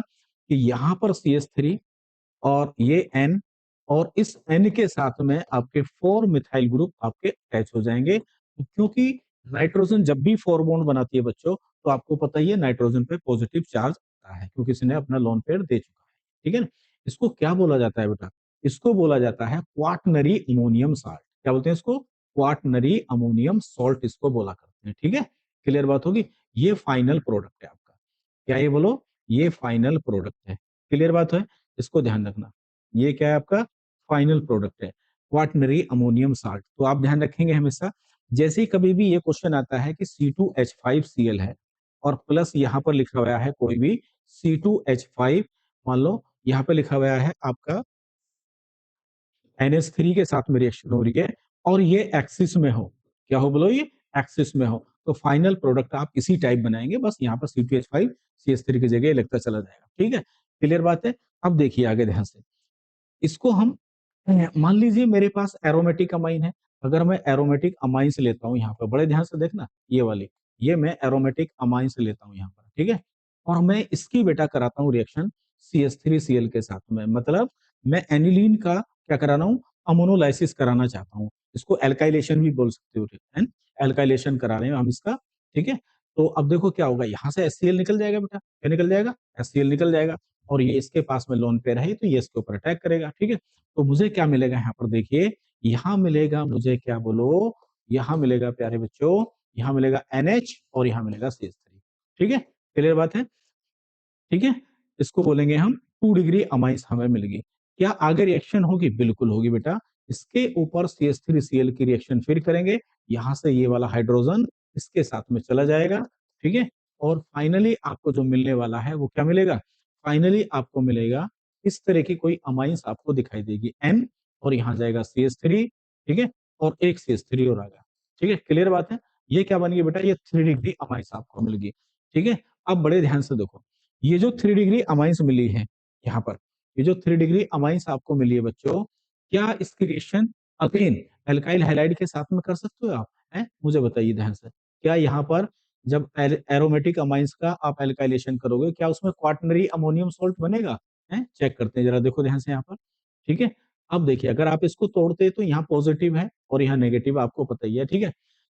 कि यहाँ पर CH3 और ये N, और इस N के साथ में आपके 4 मिथाइल ग्रुप आपके अटैच हो जाएंगे, क्योंकि नाइट्रोजन जब भी 4 बॉन्ड बनाती है बच्चों, तो आपको पता ही है नाइट्रोजन पे पॉजिटिव चार्ज आता है, क्योंकि इसने अपना लोन पेयर दे चुका है। ठीक है ना, इसको क्या बोला जाता है बेटा, इसको बोला जाता है क्वाटनरी अमोनियम साल्ट। क्या बोलते हैं इसको, क्वाटनरी अमोनियम सॉल्ट इसको बोला करते हैं। ठीक है, क्लियर बात होगी। ये फाइनल प्रोडक्ट है आपका, क्या ये बोलो, ये फाइनल प्रोडक्ट है। क्लियर बात है, इसको ध्यान रखना, ये क्या है आपका फाइनल प्रोडक्ट है, क्वाटनरी अमोनियम साल्ट। तो आप ध्यान रखेंगे हमेशा, जैसे ही कभी भी ये क्वेश्चन आता है कि C2H5Cl है, और प्लस यहाँ पर लिखा हुआ है कोई भी C2H5, मान लो यहाँ पे लिखा हुआ है आपका NH3 के साथ में रिएक्शन हो रही है, और ये एक्सिस में हो, क्या हो बोलो, ये एक्सिस में हो, तो फाइनल प्रोडक्ट आप इसी टाइप बनाएंगे, बस यहाँ पर C2H5 CH3 की जगह लगता चला जाएगा। ठीक है, क्लियर बात है। अब देखिए आगे ध्यान से, इसको हम मान लीजिए मेरे पास एरोमेटिक अमाइन है, अगर मैं एरोमेटिक अमाइन से लेता हूँ यहाँ पर, बड़े ध्यान से देखना, ये वाली, ये मैं एरोमेटिक अमाइन से लेता हूँ यहाँ पर। ठीक है, और मैं इसकी बेटा कराता हूँ रिएक्शन CH3Cl के साथ में, मतलब मैं एनिलीन का क्या करा रहा हूँ, अमोनोलाइसिस कराना चाहता हूँ, इसको एल्काइलेशन भी बोल सकते हो, एल्काइलेशन करा रहे हैं हम इसका। ठीक है, तो अब देखो क्या होगा, यहाँ से HCl निकल जाएगा बेटा, क्या निकल जाएगा, HCl निकल जाएगा, और ये इसके पास में लोन पेयर है, तो ये इसके ऊपर अटैक करेगा। ठीक है, तो मुझे क्या मिलेगा यहाँ पर, देखिए यहाँ मिलेगा मुझे, क्या बोलो, यहाँ मिलेगा प्यारे बच्चों, यहाँ मिलेगा NH, और यहाँ मिलेगा CH3। ठीक है, क्लियर बात है। ठीक है, इसको बोलेंगे हम 2 डिग्री अमाइंस हमें मिल गई। क्या आगे रिएक्शन होगी, बिल्कुल होगी बेटा, इसके ऊपर CH3Cl की रिएक्शन फिर करेंगे, यहाँ से ये वाला हाइड्रोजन इसके साथ में चला जाएगा। ठीक है, और फाइनली आपको जो मिलने वाला है वो क्या मिलेगा, फाइनली आपको मिलेगा इस तरह की कोई अमाइंस आपको दिखाई देगी, N, और यहाँ जाएगा CH3। ठीक है, और एक CH3 और आ गया। ठीक है, क्लियर बात है। ये क्या बन गई बेटा, ये 3 डिग्री अमाइंस आपको मिल गई। ठीक है, अब बड़े ध्यान से देखो, ये जो 3 डिग्री अमाइंस मिली है यहाँ पर, ये जो 3 डिग्री अमाइंस आपको मिली है बच्चों, क्या इसकी रिएक्शन अगेन एल्काइल हैलाइड के साथ में कर सकते हो आप, हैं? मुझे बताइए ध्यान से, क्या यहाँ पर जब एरोमेटिक अमाइंस का आप एल्काइलेशन करोगे, क्या उसमें क्वाटनरी अमोनियम सॉल्ट बनेगा, हैं? चेक करते हैं जरा, देखो ध्यान से यहाँ पर। ठीक है, अब देखिए अगर आप इसको तोड़ते तो यहाँ पॉजिटिव है और यहाँ नेगेटिव, आपको पता ही है। ठीक है,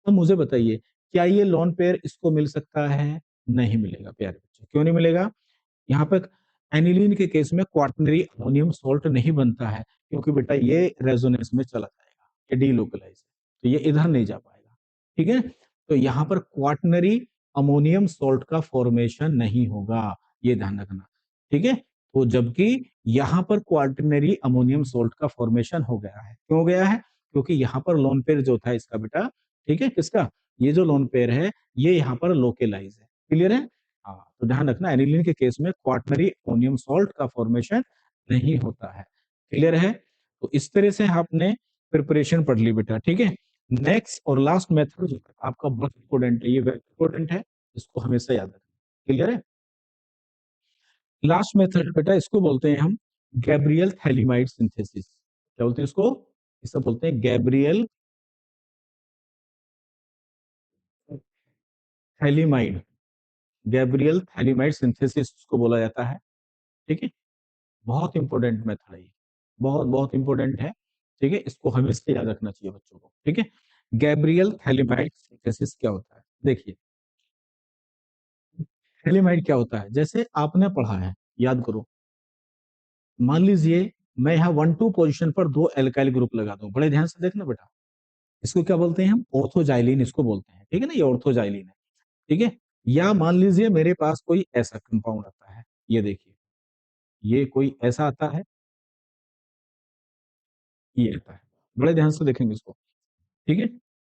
तो मुझे बताइए क्या ये लोन पेयर इसको मिल सकता है, नहीं मिलेगा प्यारे बच्चों। क्यों नहीं मिलेगा, यहाँ पर एनिलीन के केस में क्वाटनरी अमोनियम सॉल्ट नहीं बनता है, क्योंकि बेटा ये रेजोनेंस में चला जाएगा, ये डीलोकलाइज है, तो ये इधर नहीं जा पाएगा। ठीक है, तो यहाँ पर क्वाटनरी अमोनियम सॉल्ट का फॉर्मेशन नहीं होगा, ये ध्यान रखना। ठीक है, तो जबकि यहाँ पर क्वाटनरी अमोनियम सॉल्ट का फॉर्मेशन हो गया है, क्यों हो गया है, क्योंकि यहाँ पर लोन पेयर जो था इसका बेटा, ठीक है, किसका, ये जो लोन पेयर है ये यहाँ पर लोकेलाइज है। क्लियर है, हाँ, तो ध्यान रखना एनिलीन के केस में क्वाटनरी अमोनियम सॉल्ट का फॉर्मेशन नहीं होता है। क्लियर है, तो इस तरह से आपने प्रिपरेशन पढ़ ली बेटा। ठीक है, नेक्स्ट और लास्ट मेथड आपका बहुत इंपॉर्टेंट है, ये वेरी इंपॉर्टेंट है, इसको हमेशा याद रखना। क्लियर है, लास्ट मेथड बेटा इसको बोलते हैं हम गैब्रियल थैलिमाइड सिंथेसिस। क्या बोलते हैं इसको, इसे बोलते हैं Gabriel phthalimide, Gabriel phthalimide synthesis को बोला जाता है। ठीक है, बहुत इंपॉर्टेंट मेथड है ये, बहुत बहुत इंपॉर्टेंट है। ठीक है, इसको हमेशा याद रखना चाहिए बच्चों को। ठीक है, गैब्रियल थैलिमाइड सिंथेसिस क्या होता है, देखिए थैलिमाइड क्या होता है, जैसे आपने पढ़ा है, याद करो, मान लीजिए मैं यहाँ 1 2 पोजीशन पर 2 एल्काइल ग्रुप लगा दूं, बड़े ध्यान से देखना बेटा, इसको क्या बोलते हैं हम, ऑर्थोजाइलिन इसको बोलते हैं। ठीक है ना, ये ऑर्थोजाइलिन है। ठीक है, या मान लीजिए मेरे पास कोई ऐसा कंपाउंड आता है, ये देखिए, ये कोई ऐसा आता है, ये आता है, बड़े ध्यान से देखेंगे इसको, ठीक है।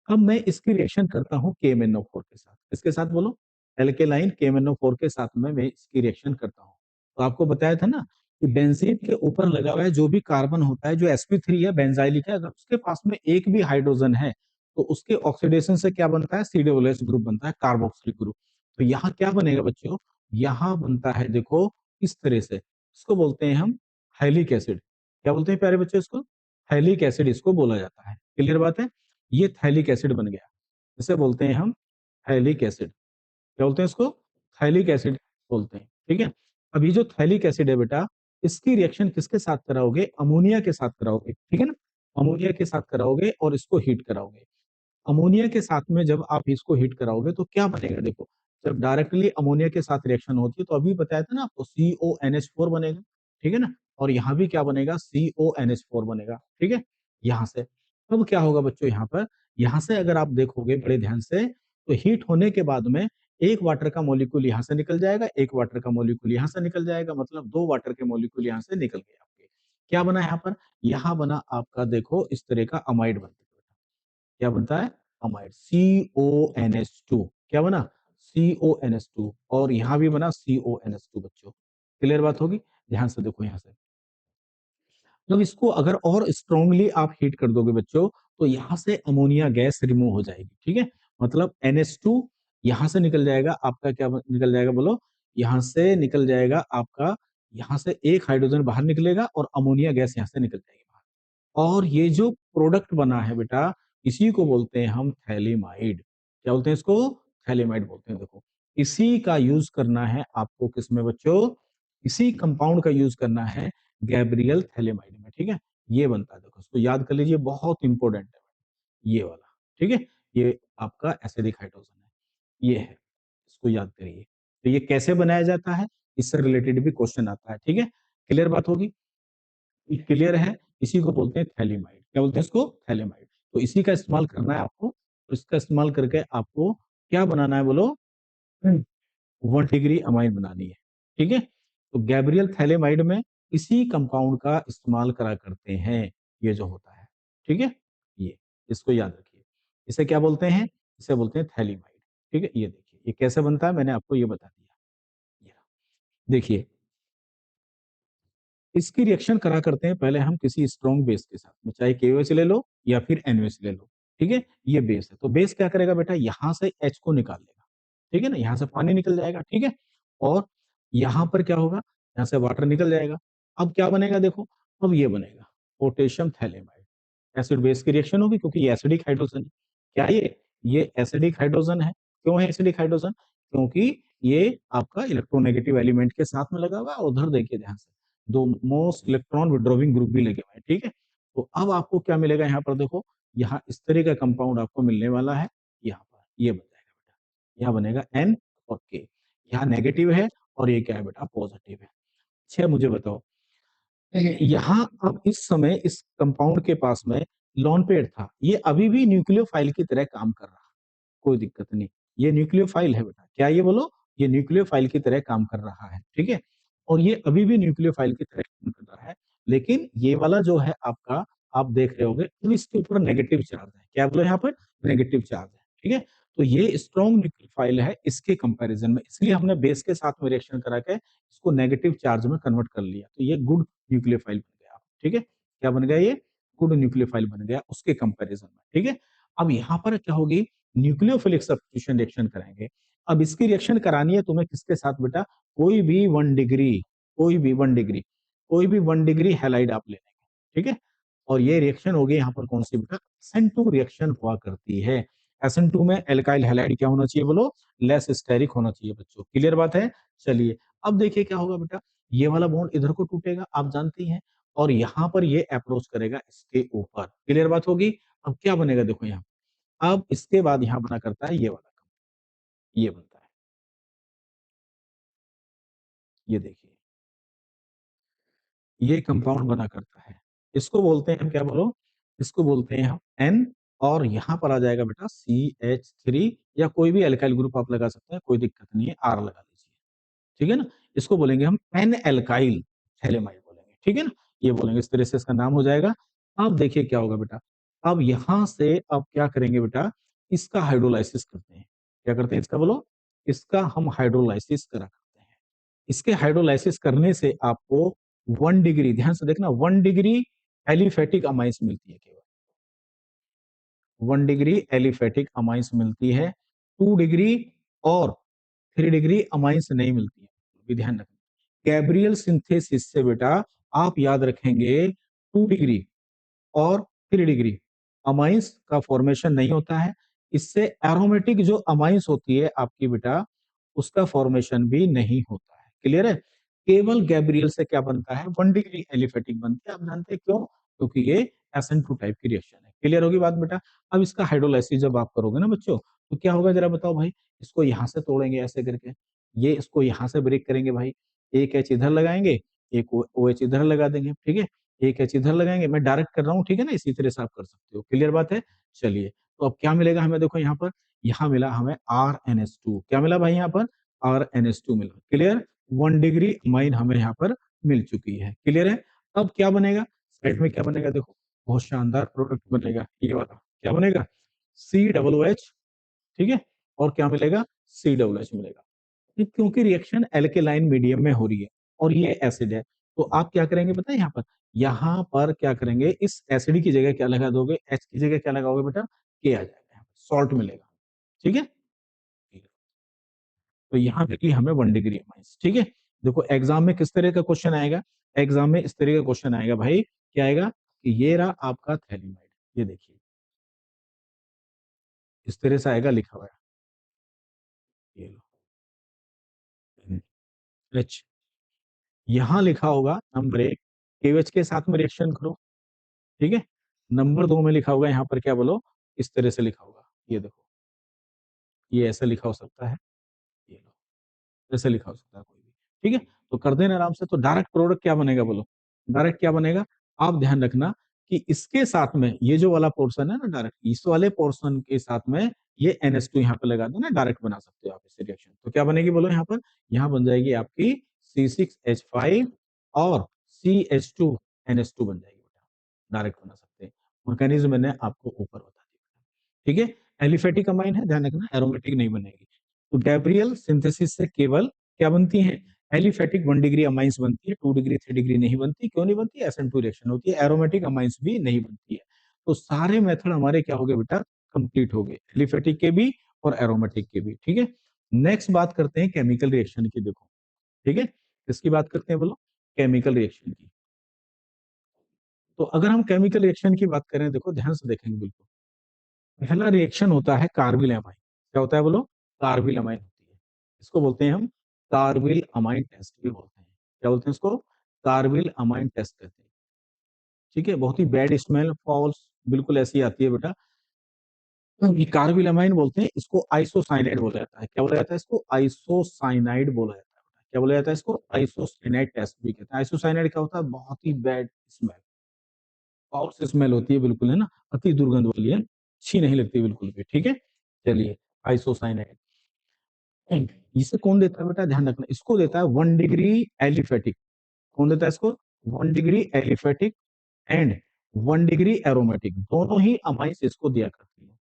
अब मैं इसकी रिएक्शन करता हूँ KMnO4 के साथ, इसके साथ बोलो, एल्केलाइन KMnO4 के साथ में मैं इसकी रिएक्शन करता हूँ। तो आपको बताया था ना कि बेंजीन के ऊपर लगा हुआ है जो भी कार्बन होता है, जो sp3 है, बेंजाइलिक है, अगर उसके पास में एक भी हाइड्रोजन है तो उसके ऑक्सीडेशन से क्या बनता है, COOH ग्रुप बनता है, कार्बोक्सिलिक ग्रुप। तो यहाँ क्या बनेगा बच्चों, यहाँ बनता है देखो इस तरह से, इसको बोलते हैं हम हैलिक एसिड। क्या बोलते हैं प्यारे बच्चों इसको, हैलिक एसिड इसको बोला जाता है। क्लियर बात है, ये थैलिक एसिड बन गया, इसे बोलते हैं हम थैलिक एसिड। क्या बोलते हैं इसको, थैलिक एसिड बोलते हैं, ठीक है। अब ये जो थैलिक एसिड है बेटा, इसकी रिएक्शन किसके साथ कराओगे, अमोनिया के साथ कराओगे, ठीक है ना, अमोनिया के साथ कराओगे और इसको हीट कराओगे। अमोनिया के साथ में जब आप इसको हीट कराओगे तो क्या बनेगा देखो, जब डायरेक्टली अमोनिया के साथ रिएक्शन होती है तो अभी बताया था ना आपको CONH4 बनेगा, ठीक है ना, और यहाँ भी क्या बनेगा, CONH4 बनेगा, ठीक है, यहाँ से। अब क्या होगा बच्चों, यहाँ पर, यहाँ से अगर आप देखोगे बड़े ध्यान से, तो हीट होने के बाद में एक वाटर का मॉलिक्यूल यहाँ से निकल जाएगा, एक वाटर का मॉलिक्यूल यहाँ से निकल जाएगा, मतलब दो वाटर के मॉलिक्यूल यहाँ से निकल गए आपके। क्या बना यहाँ पर, यहाँ बना आपका देखो इस तरह का अमाइड बनता है। क्या बनता है, अमाइड, CONH2। क्या बना, CONH2, और यहाँ भी बना CONH2 बच्चों। क्लियर बात होगी, ध्यान से देखो यहाँ से, जब इसको अगर और स्ट्रांगली आप हीट कर दोगे बच्चों, तो यहाँ से अमोनिया गैस रिमूव हो जाएगी, ठीक है, मतलब NH2 यहाँ से निकल जाएगा आपका, क्या निकल जाएगा बोलो, यहाँ से निकल जाएगा आपका, यहाँ से एक हाइड्रोजन बाहर निकलेगा और अमोनिया गैस यहाँ से निकल जाएगी बाहर। और ये जो प्रोडक्ट बना है बेटा, इसी को बोलते हैं हम थैलीमाइड। क्या बोलते हैं इसको, थैलीमाइड बोलते हैं। देखो, इसी का यूज करना है आपको, किसमें बच्चों, इसी कंपाउंड का यूज करना है गैब्रियल थैलेमाइड में, ठीक है। ये बनता है, देखो इसको याद कर लीजिए, बहुत इंपॉर्टेंट है ये वाला, ठीक है। ये आपका एसिडिक हाइड्रोजन है, ये है, इसको याद करिए। तो ये कैसे बनाया जाता है, इससे रिलेटेड भी क्वेश्चन आता है, ठीक है। क्लियर बात होगी, क्लियर है, इसी को बोलते हैं थैलीमाइड। क्या बोलते हैं इसको, थैलीमाइड। तो इसी का इस्तेमाल करना है आपको, तो इसका इस्तेमाल करके आपको क्या बनाना है बोलो, 1 डिग्री अमाइन बनानी है, ठीक है। तो गैब्रियल थैलेमाइड में इसी कंपाउंड का इस्तेमाल करा करते हैं, ये जो होता है, ठीक है। ये, इसको याद रखिए, इसे क्या बोलते हैं, इसे बोलते हैं थैलीमाइड, ठीक है। ये देखिए ये कैसे बनता है, मैंने आपको ये बता दिया। ये देखिए, इसकी रिएक्शन करा करते हैं पहले हम किसी स्ट्रॉन्ग बेस के साथ में, चाहे KOH ले लो या फिर NOH ले लो, ठीक है। ये बेस है, तो बेस क्या करेगा बेटा, यहाँ से H को निकाल लेगा, ठीक है ना, यहाँ से पानी निकल जाएगा, ठीक है। और यहाँ पर क्या होगा, यहाँ से वाटर निकल जाएगा। अब क्या बनेगा देखो, अब ये बनेगा पोटेशियम थैलेमाइड, एसिड बेस की रिएक्शन होगी क्योंकि ये एसिडिक हाइड्रोजन है। क्या ये एसिडिक हाइड्रोजन है, क्यों है एसिडिक हाइड्रोजन, क्योंकि ये आपका इलेक्ट्रोनेगेटिव एलिमेंट के साथ में लगा हुआ है, और उधर देखिए ध्यान से, दो मोस्ट इलेक्ट्रॉन विड्रॉविंग ग्रुप भी लगे हुए हैं, ठीक है। तो अब आपको क्या मिलेगा यहाँ पर देखो, यहाँ इस तरह का कंपाउंड आपको मिलने वाला है, यहाँ पर ये बन जाएगा बेटा, यहाँ बनेगा N और K, यहाँ नेगेटिव है और ये क्या है बेटा, पॉजिटिव है। अच्छा मुझे बताओ, यहाँ अब इस समय इस कंपाउंड के पास में लॉन पेयर था, ये अभी भी न्यूक्लियोफाइल की तरह काम कर रहा है, कोई दिक्कत नहीं, ये न्यूक्लियोफाइल है बेटा, क्या ये बोलो, ये न्यूक्लियोफाइल की तरह काम कर रहा है, ठीक है। और ये अभी भी न्यूक्लियोफाइल की तरह काम कर रहा है, लेकिन ये वाला जो है आपका, आप देख रहे होगे, तो इसके ऊपर नेगेटिव चार्ज है, क्या बोलो यहाँ पर, नेगेटिव चार्ज है, ठीक है। तो ये स्ट्रॉन्ग न्यूक्लियोफाइल है इसके कंपैरिजन में, इसलिए हमने बेस के साथ में रिएक्शन करा के इसको नेगेटिव चार्ज में कन्वर्ट कर लिया, तो ये गुड न्यूक्लियोफाइल बन गया, ठीक है। क्या बन गया ये, गुड न्यूक्लियोफाइल बन गया उसके कंपैरिजन में, ठीक है। अब यहाँ पर क्या होगी, न्यूक्लियोफिलिक सब्स्टिट्यूशन रिएक्शन कराएंगे। अब इसकी रिएक्शन करानी है तुम्हें किसके साथ बेटा, कोई भी 1 डिग्री, कोई भी 1 डिग्री, कोई भी 1 डिग्री हैलाइड आप ले लेंगे, ठीक है। और ये रिएक्शन होगी यहाँ पर कौन सी बेटा, SN2 रिएक्शन हुआ करती है। SN2 में एल्काइल हैलाइड क्या होना चाहिए बोलो, लेस स्टेरिक होना चाहिए बच्चों, क्लियर बात है। चलिए अब देखिए क्या होगा बेटा, ये वाला बॉन्ड इधर को टूटेगा, आप जानती हैं, और यहाँ पर ये अप्रोच करेगा इसके ऊपर, क्लियर बात होगी। अब क्या बनेगा देखो यहाँ, अब इसके बाद यहाँ बना करता है ये वाला, ये बनता है, ये देखिए, ये कंपाउंड बना करता है, इसको बोलते हैं हम क्या बोलो, इसको बोलते हैं हम और यहाँ पर आ जाएगा बेटा CH3, या कोई भी एल्काइल ग्रुप आप लगा सकते हैं, कोई दिक्कत नहीं है, R लगा लीजिए, ठीक है ना। इसको बोलेंगे हम एन एल्काइल थैलेमाइड बोलेंगे, ठीक है ना, ये बोलेंगे, इस तरह से इसका नाम हो जाएगा। अब देखिए क्या होगा बेटा, अब यहां से अब क्या करेंगे बेटा, इसका हाइड्रोलाइसिस करते हैं। क्या करते हैं इसका, बोलो, इसका हम हाइड्रोलाइसिस करा करते हैं। इसके हाइड्रोलाइसिस करने से आपको 1 डिग्री, ध्यान से देखना, 1 डिग्री एलिफेटिक अमाइंस मिलती है, केवल 1 डिग्री एलिफेटिक अमाइंस मिलती है। 2 डिग्री और 3 डिग्री अमाइंस नहीं मिलती है, भी ध्यान रखना। गैब्रियल सिंथेसिस से बेटा आप याद रखेंगे 2 डिग्री और 3 डिग्री अमाइंस का फॉर्मेशन नहीं होता है। इससे एरोमेटिक जो अमाइंस होती है आपकी बेटा, उसका फॉर्मेशन भी नहीं होता है। क्लियर है। केवल गैब्रियल से क्या बनता है, 1 डिग्री एलिफेटिक बनती है। आप जानते हैं क्यों, क्योंकि ये SN2 टाइप की रिएक्शन है। क्लियर होगी बात बेटा। अब इसका हाइड्रोलाइसिस जब आप करोगे ना बच्चों, तो क्या होगा जरा बताओ भाई। इसको यहां से तोड़ेंगे ऐसे करके, ये इसको यहां से ब्रेक करेंगे भाई, एक एच इधर लगाएंगे, एक ओ एच इधर लगा देंगे, ठीक है, एक एच इधर लगाएंगे। मैं डायरेक्ट कर रहा हूँ, ठीक है ना, इसी तरह से आप कर सकते हो। क्लियर बात है। चलिए, तो अब क्या मिलेगा हमें, देखो यहाँ पर, यहाँ मिला हमें RNH2। क्या मिला भाई यहाँ पर, RNH2 मिला। क्लियर, 1 डिग्री अमाइन हमें यहाँ पर मिल चुकी है। क्लियर है। अब क्या बनेगा, साइड में क्या बनेगा, देखो बहुत शानदार प्रोडक्ट बनेगा, ये वाला क्या बनेगा, COOH, ठीक है, और क्या मिलेगा, COOH मिलेगा। क्योंकि रिएक्शन एल्केलाइन मीडियम में हो रही है और ये एसिड है, तो आप क्या करेंगे पता है, यहाँ पर क्या करेंगे, इस एसिड की जगह क्या लगा दोगे, H की जगह क्या लगाओगे बेटा, K आ जाएगा, सॉल्ट मिलेगा, ठीक है। तो यहाँ पे की हमें 1 डिग्री अमाइंस, ठीक है। देखो एग्जाम में किस तरह का क्वेश्चन आएगा, एग्जाम में इस तरह का क्वेश्चन आएगा भाई, क्या आएगा कि ये रहा आपका थैलेमाइड, ये देखिए इस तरह से आएगा लिखा हुआ है, ये लो H, यहाँ लिखा होगा नंबर 1, KOH के साथ में रिएक्शन करो, ठीक है। नंबर 2 में लिखा होगा यहाँ पर, क्या बोलो, इस तरह से लिखा होगा, ये देखो, ये ऐसे लिखा हो सकता है, ये लो ऐसे लिखा हो सकता है कोई भी, ठीक है। तो कर देना आराम से। तो डायरेक्ट प्रोडक्ट क्या बनेगा, बोलो, डायरेक्ट क्या बनेगा। आप ध्यान रखना कि इसके साथ में ये जो वाला पोर्शन है ना, डायरेक्ट इस वाले पोर्शन के साथ में ये NH2 यहाँ पे लगा दो ना, डायरेक्ट बना सकते हो आप इससे रिएक्शन। तो क्या बनेगी बोलो यहाँ पर, यहाँ बन जाएगी आपकी C6H5 और CH2NH2 बन जाएगी बेटा, डायरेक्ट बना सकते हैं। मैकेनिज्म मैंने आपको ऊपर बता दिया, ठीक है। एलिफेटिक अमाइन है, ध्यान रखना, एरोमेटिक नहीं बनेगी। तो गैब्रियल सिंथेसिस से केवल क्या बनती है, एलिफेटिक 1 डिग्री अमाइंस बनती है, 2 डिग्री 3 डिग्री नहीं बनती। क्यों नहीं बनती, SN2 रिएक्शन होती है। एरोमेटिक अमाइंस भी नहीं बनती है। तो सारे मेथड हमारे क्या हो गए बेटा, कंप्लीट हो गए, एलिफेटिक के भी और एरोमेटिक के भी, ठीक है। नेक्स्ट बात करते हैं केमिकल रिएक्शन की, देखो, ठीक है, किसकी बात करते हैं बोलो, केमिकल रिएक्शन की। तो अगर हम केमिकल रिएक्शन की बात करें, देखो ध्यान से देखेंगे बिल्कुल, पहला रिएक्शन होता है कार्बिल अमाइन। क्या होता है बोलो, कार्बिल अमाइन होती है, इसको बोलते हैं हम कार्बिल अमाइन टेस्ट भी बोलते हैं। क्या बोलते हैं इसको, कार्बिल अमाइन टेस्ट कहते हैं, ठीक है। बहुत ही बैड स्मेल, फॉल्स, बिल्कुल ऐसी आती है बेटा। तो ये कार्बिल अमाइन बोलते हैं इसको, आइसोसाइनाइड बोला जाता है। क्या बोला जाता है इसको, आइसोसाइनाइड बोला जाता है। क्या बोला जाता है इसको, आइसोसाइनाइड टेस्ट भी कहते हैं। आइसोसाइनाइड क्या होता है, बहुत ही बैड स्मेल, फाउल स्मेल होती है बिल्कुल, है ना, अति दुर्गंध वाली है, अच्छी नहीं लगती बिल्कुल भी, ठीक है। चलिए, आइसोसाइनाइड इसे कौन देता है बेटा, ध्यान रखना, इसको देता है 1 डिग्री एलिफेटिक। कौन देता है इसको, 1 degree aliphatic and 1 degree aromatic, दोनों ही अमाइंस इसको दिया करती है,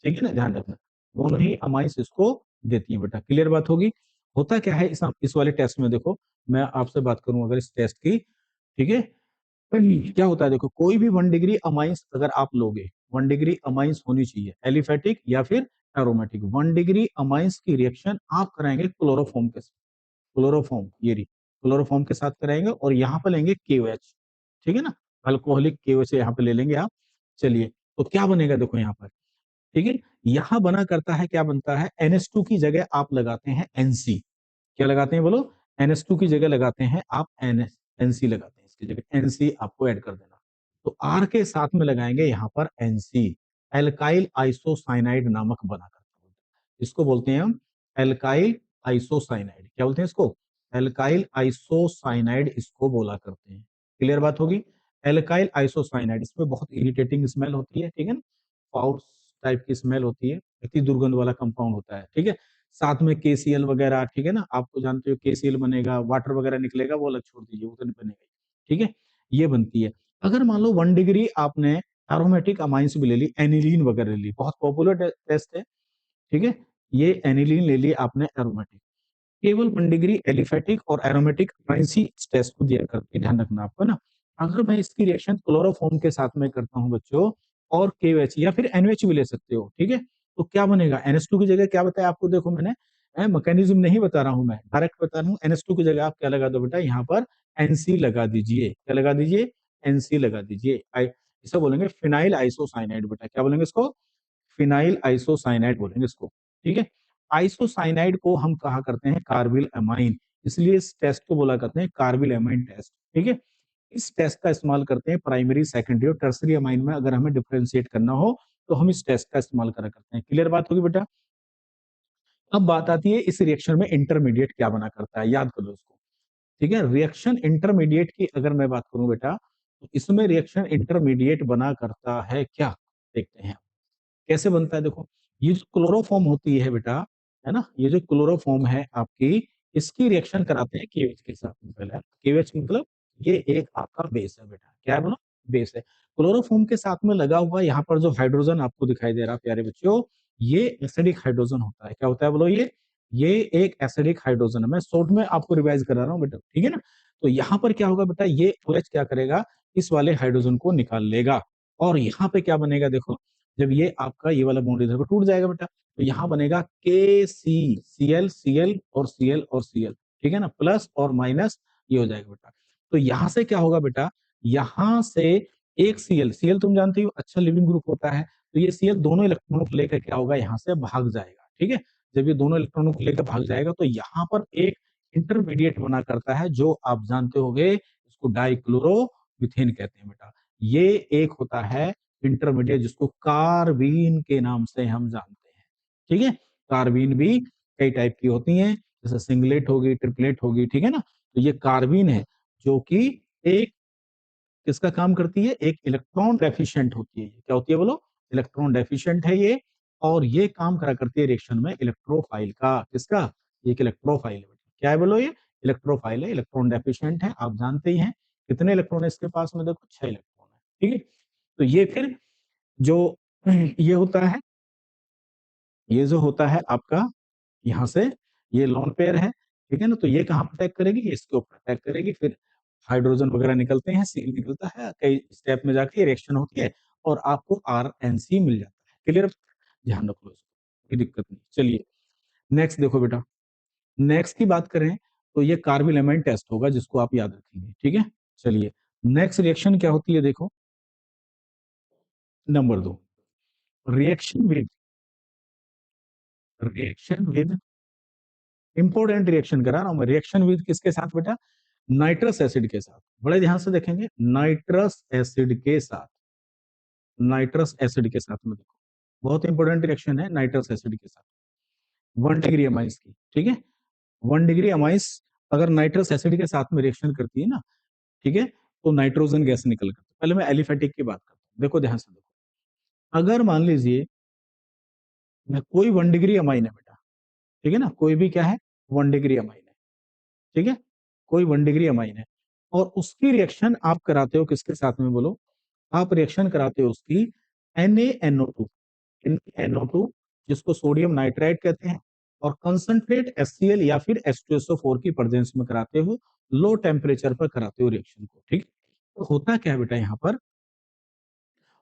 ठीक है ना, ध्यान रखना, दोनों ही अमाइंस इसको देती है बेटा। क्लियर बात होगी। होता क्या है इस वाले टेस्ट में, देखो मैं आपसे बात करूं अगर इस टेस्ट की, ठीक है, क्या होता है, देखो कोई भी 1 डिग्री अमाइंस अगर आप लोगे, 1 डिग्री अमाइंस होनी चाहिए, एलिफेटिक या फिर एरोमेटिक। 1 डिग्री अमाइंस की रिएक्शन आप कराएंगे क्लोरोफॉर्म के साथ, क्लोरोफॉर्म, ये रही क्लोरोफॉर्म के साथ कराएंगे, और यहाँ पे लेंगे KOH, ठीक है ना, अल्कोहलिक KOH यहाँ पे ले लेंगे आप। चलिए, तो क्या बनेगा देखो यहाँ पर, ठीक है, यहाँ बना करता है, क्या बनता है, NH2 की जगह आप लगाते हैं NC। क्या लगाते हैं बोलो, NH2 की जगह लगाते हैं आप NC लगाते हैं, इसकी जगह NC आपको ऐड कर देना। तो R के साथ में लगाएंगे यहाँ पर NC, एल्काइल आइसोसाइनाइड नामक बना करता है। इसको बोलते हैं हम एल्काइल आइसोसाइनाइड। क्या बोलते हैं इसको, एल्काइल आइसोसाइनाइड इसको बोला करते हैं। क्लियर बात होगी। एल्काइल आइसोसाइनाइड, इसमें बहुत इरिटेटिंग स्मेल होती है, ठीक है ना, फाउल टाइप की स्मेल होती है, अति दुर्गंध वाला कंपाउंड होता है, ठीक है। साथ में केसीएल वगैरह, ठीक है ना, आपको जानते हो केसीएल बनेगा, वाटर वगैरह निकलेगा, वो अलग छोड़ दीजिए, वो तो नहीं बनेगा, ठीक है। ये बनती है। अगर मान लो 1 डिग्री आपने एरोमेटिक अमाइंस भी ले ली, एनिलीन वगैरह ले ली, बहुत पॉपुलर टेस्ट है, ठीक है। ये एनिलीन ले लिया आपने एरोमेटिक, केवल 1 डिग्री एलिफेटिक और एरोमेटिक अमाइंस ही इस टेस्ट को दिया करते हैं, ध्यान रखना आपको ना। अगर मैं इसकी रिएक्शन क्लोरोफॉर्म के साथ में करता हूं बच्चों, और केएच या फिर एनएच भी ले सकते हो, ठीक है, तो क्या बनेगा, NH2 की जगह क्या बताया आपको, देखो मैंने मैकेनिज्म नहीं बता रहा हूं, मैं डायरेक्ट बता रहा हूं। NH2 की जगह आप क्या लगा दो बेटा, यहाँ पर NC लगा दीजिए, क्या लगा दीजिए, NC लगा दीजिए। इसे बोलेंगे फिनाइल आइसोसाइनाइड बेटा, क्या बोलेंगे इसको, फिनाइल आइसोसाइनाइड बोलेंगे इसको, ठीक है। आइसोसाइनाइड को हम कहा करते हैं कार्बिल एमाइन, इसलिए इस टेस्ट को बोला करते हैं कार्बिल एमाइन टेस्ट, ठीक है। इस टेस्ट का इस्तेमाल करते हैं प्राइमरी, सेकेंडरी और टर्सरी अमाइन में, अगर हमें डिफरेंशिएट करना हो तो हम इस टेस्ट का इस्तेमाल करा करते हैं। क्लियर बात होगी बेटा। अब बात आती है इस रिएक्शन में इंटरमीडिएट क्या बना करता है, याद कर लो इसको, ठीक है। रिएक्शन इंटरमीडिएट की अगर मैं बात करूं बेटा, तो इसमें रिएक्शन इंटरमीडिएट बना करता है क्या, देखते हैं कैसे बनता है। देखो, ये जो क्लोरोफॉर्म होती है बेटा, है ना, ये जो क्लोरोफॉर्म है आपकी, इसकी रिएक्शन कराते हैं केएच के साथ में। पहले केएच मतलब ये एक आपका बेस है बेटा, क्या है बोलो, बेस है। क्लोरोफॉर्म के साथ में लगा हुआ यहाँ पर जो हाइड्रोजन आपको दिखाई दे रहा है प्यारे बच्चों, ये एसिडिक हाइड्रोजन होता है। क्या होता है बोलो, ये एक एसिडिक हाइड्रोजन है। मैं शॉर्ट में आपको रिवाइज करा रहा हूँ बेटा, ठीक है ना। तो यहाँ पर क्या होगा बेटा, ये OH क्या करेगा, इस वाले हाइड्रोजन को निकाल लेगा, और यहाँ पे क्या बनेगा, देखो, जब ये आपका ये वाला बॉन्ड इधर को टूट जाएगा बेटा, तो यहाँ बनेगा के सी, सीएल, सीएल और सीएल और सीएल, ठीक है ना, प्लस और माइनस ये हो जाएगा बेटा। तो यहाँ से क्या होगा बेटा, यहाँ से एक सीएल, सीएल तुम जानते हो अच्छा लिविंग ग्रुप होता है, तो ये सीएल दोनों इलेक्ट्रॉनों को लेकर क्या होगा, यहाँ से भाग जाएगा, ठीक है। जब ये दोनों इलेक्ट्रॉनों को लेकर भाग जाएगा, तो यहाँ पर एक इंटरमीडिएट बना करता है, जो आप जानते होंगे, इसको डाइक्लोरोमीथेन कहते हैं बेटा। ये एक होता है इंटरमीडिएट, जिसको कार्बीन के नाम से हम जानते हैं, ठीक है। कार्बीन भी कई टाइप की होती हैं, जैसे सिंगलेट होगी, ट्रिपलेट होगी, ठीक है ना। तो ये कार्बीन है, जो कि एक किसका काम करती है, एक इलेक्ट्रॉन डेफिशिएंट होती है। क्या होती है बोलो, इलेक्ट्रॉन डेफिशिएंट है ये, और ये काम करा करती है रिएक्शन में इलेक्ट्रोफाइल का, किसका, एक इलेक्ट्रोफाइल है। क्या है बोलो, ये इलेक्ट्रोफाइल है, इलेक्ट्रॉन डेफिशिएंट है, आप जानते ही हैं। कितने इलेक्ट्रॉन है इसके पास में, देखो 6 इलेक्ट्रॉन है, ठीक है। तो ये फिर जो ये होता है, ये जो होता है आपका, यहाँ से ये लोन पेयर है, ठीक है ना। तो ये कहाँ पर अटैक करेगी, इसके ऊपर अटैक करेगी, फिर हाइड्रोजन वगैरह निकलते हैं, सी निकलता है, कई स्टेप में जाके रिएक्शन होती है, और आपको RNC मिल जाता है। क्लियर, ध्यान रखो इसको, कोई दिक्कत नहीं। चलिए नेक्स्ट देखो बेटा, नेक्स्ट की बात करें तो ये कार्बिल एमाइन टेस्ट होगा, जिसको आप याद रखेंगे, ठीक है। चलिए नेक्स्ट रिएक्शन क्या होती है, देखो number 2, reaction with, reaction with important reaction करा रहा हूं मैं, रिएक्शन विद किसके साथ बेटा, नाइट्रस एसिड के साथ। बड़े ध्यान से देखेंगे, नाइट्रस एसिड के साथ, नाइट्रस एसिड के साथ में देखो, बहुत इंपॉर्टेंट रिएक्शन है नाइट्रस एसिड के साथ, 1 डिग्री अमाइंस की, ठीक है। 1 डिग्री अमाइंस अगर नाइट्रस एसिड के साथ में रिएक्शन करती है ना, ठीक है, तो नाइट्रोजन गैस निकल करती है। पहले मैं एलिफेटिक की बात करता हूँ, देखो ध्यान से देखो, अगर मान लीजिए कोई 1 डिग्री अमाइन है बेटा, ठीक है ना, कोई भी क्या है, 1 डिग्री अमाइन है, ठीक है, कोई 1 डिग्री अमाइन है, और उसकी रिएक्शन आप कराते हो किसके साथ में बोलो, आप रिएक्शन कराते हो उसकी NaNO2, NO2 जिसको सोडियम नाइट्राइड कहते हैं, और कंसंट्रेट HCl या फिर H2SO4 की प्रेजेंस में कराते हो, लो टेम्परेचर पर कराते हो रिएक्शन को, ठीक। तो होता क्या है बेटा, यहाँ पर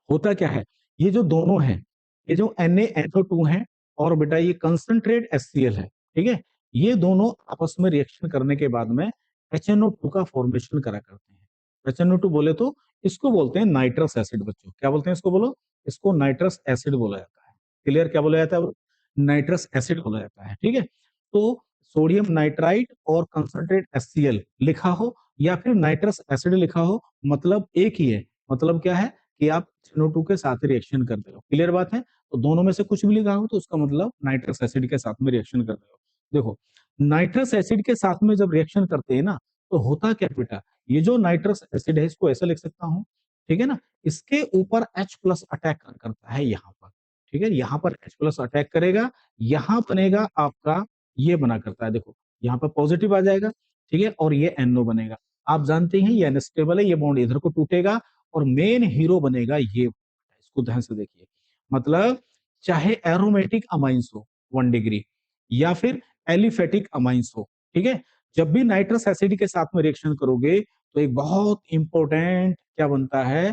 होता क्या है, ये जो दोनों हैं, ये जो NaNO2 है, और बेटा ये कंसंट्रेट HCl है, ठीक है, ये दोनों आपस में रिएक्शन करने के बाद में HNO2 का फॉर्मेशन करा करते हैं। HNO2 बोले तो इसको बोलते हैं नाइट्रस एसिड बच्चों, क्या बोलते हैं इसको बोलो, इसको नाइट्रस एसिड बोला जाता है। क्लियर, क्या बोला जाता है, नाइट्रस एसिड बोला जाता है, ठीक है। तो सोडियम नाइट्राइट और कंसंट्रेट HCl लिखा हो, या फिर नाइट्रस एसिड लिखा हो, मतलब एक ही है। मतलब क्या है कि आप NO2 के साथ रिएक्शन कर रहे हो। क्लियर बात है, तो दोनों में से कुछ भी लिखा हो तो उसका मतलब नाइट्रस एसिड के साथ में रिएक्शन कर रहे हो। देखो, नाइट्रस एसिड के साथ में जब रिएक्शन करते हैं ना, तो होता क्या बेटा, ये जो नाइट्रस एसिड है इसको ऐसा लिख सकता हूं, ठीक है ना, इसके ऊपर H+ अटैक करता है यहाँ पर, ठीक है, यहाँ पर H प्लस अटैक करेगा, यहाँ बनेगा आपका ये बना करता है, देखो यहाँ पर पॉजिटिव आ जाएगा, ठीक है, और ये NO बनेगा। आप जानते हैं ये अनस्टेबल है, ये बॉन्ड इधर को टूटेगा और मेन हीरो बनेगा ये, इसको ध्यान से देखिए, मतलब चाहे एरोमेटिक अमाइंस हो 1 डिग्री या फिर एलिफेटिक अमाइंस हो, ठीक है, जब भी नाइट्रस एसिड के साथ में रिएक्शन करोगे तो एक बहुत इंपॉर्टेंट क्या बनता है,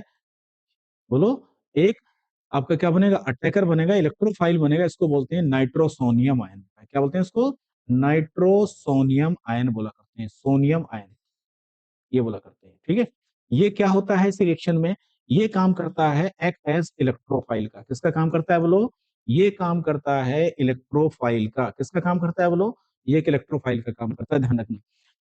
बोलो, एक आपका क्या बनेगा, अटैकर बनेगा, इलेक्ट्रोफाइल बनेगा, इसको बोलते हैं नाइट्रोसोनियम आयन। क्या बोलते हैं इसको, नाइट्रोसोनियम आयन बोला करते हैं, सोनियम आयन ये बोला करते हैं, ठीक है। ये क्या होता है इस रिएक्शन में, ये काम करता है एक्ट एज इलेक्ट्रोफाइल का, किसका काम करता है बोलो, ये काम करता है इलेक्ट्रोफाइल का, किसका काम करता है बोलो, ये एक इलेक्ट्रोफाइल का काम करता है, ध्यान रखना।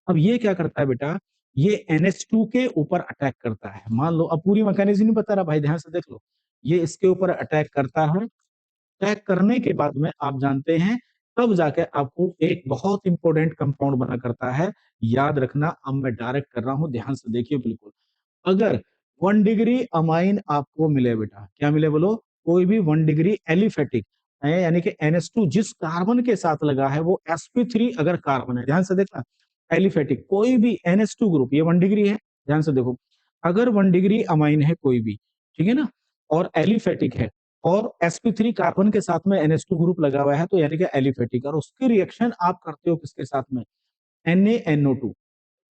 अब ये क्या करता है बेटा, ये NH2 के ऊपर अटैक करता है, मान लो, अब पूरी मैकेनिज्म नहीं बता रहा भाई, ध्यान से देख लो, ये इसके ऊपर अटैक करता है, अटैक करने के बाद में आप जानते हैं तब जाके आपको एक बहुत इंपॉर्टेंट कंपाउंड बना करता है, याद रखना, अब मैं डायरेक्ट कर रहा हूं, ध्यान से देखिए बिल्कुल। अगर 1 डिग्री अमाइन आपको मिले बेटा, क्या मिले बोलो, कोई भी 1 डिग्री एलिफेटिक है, यानी कि NH2 जिस कार्बन के साथ लगा है वो sp3 अगर कार्बन है, ध्यान से देखना, एलिफेटिक कोई भी NH2 ग्रुप, ये 1 डिग्री है, ध्यान से देखो, अगर 1 डिग्री अमाइन है कोई भी, ठीक है ना, और एलिफेटिक है और sp3 कार्बन के साथ में NH2 ग्रुप लगा हुआ है, तो यानी कि एलिफेटिक, और उसकी रिएक्शन आप करते हो किसके साथ में, NaNO2,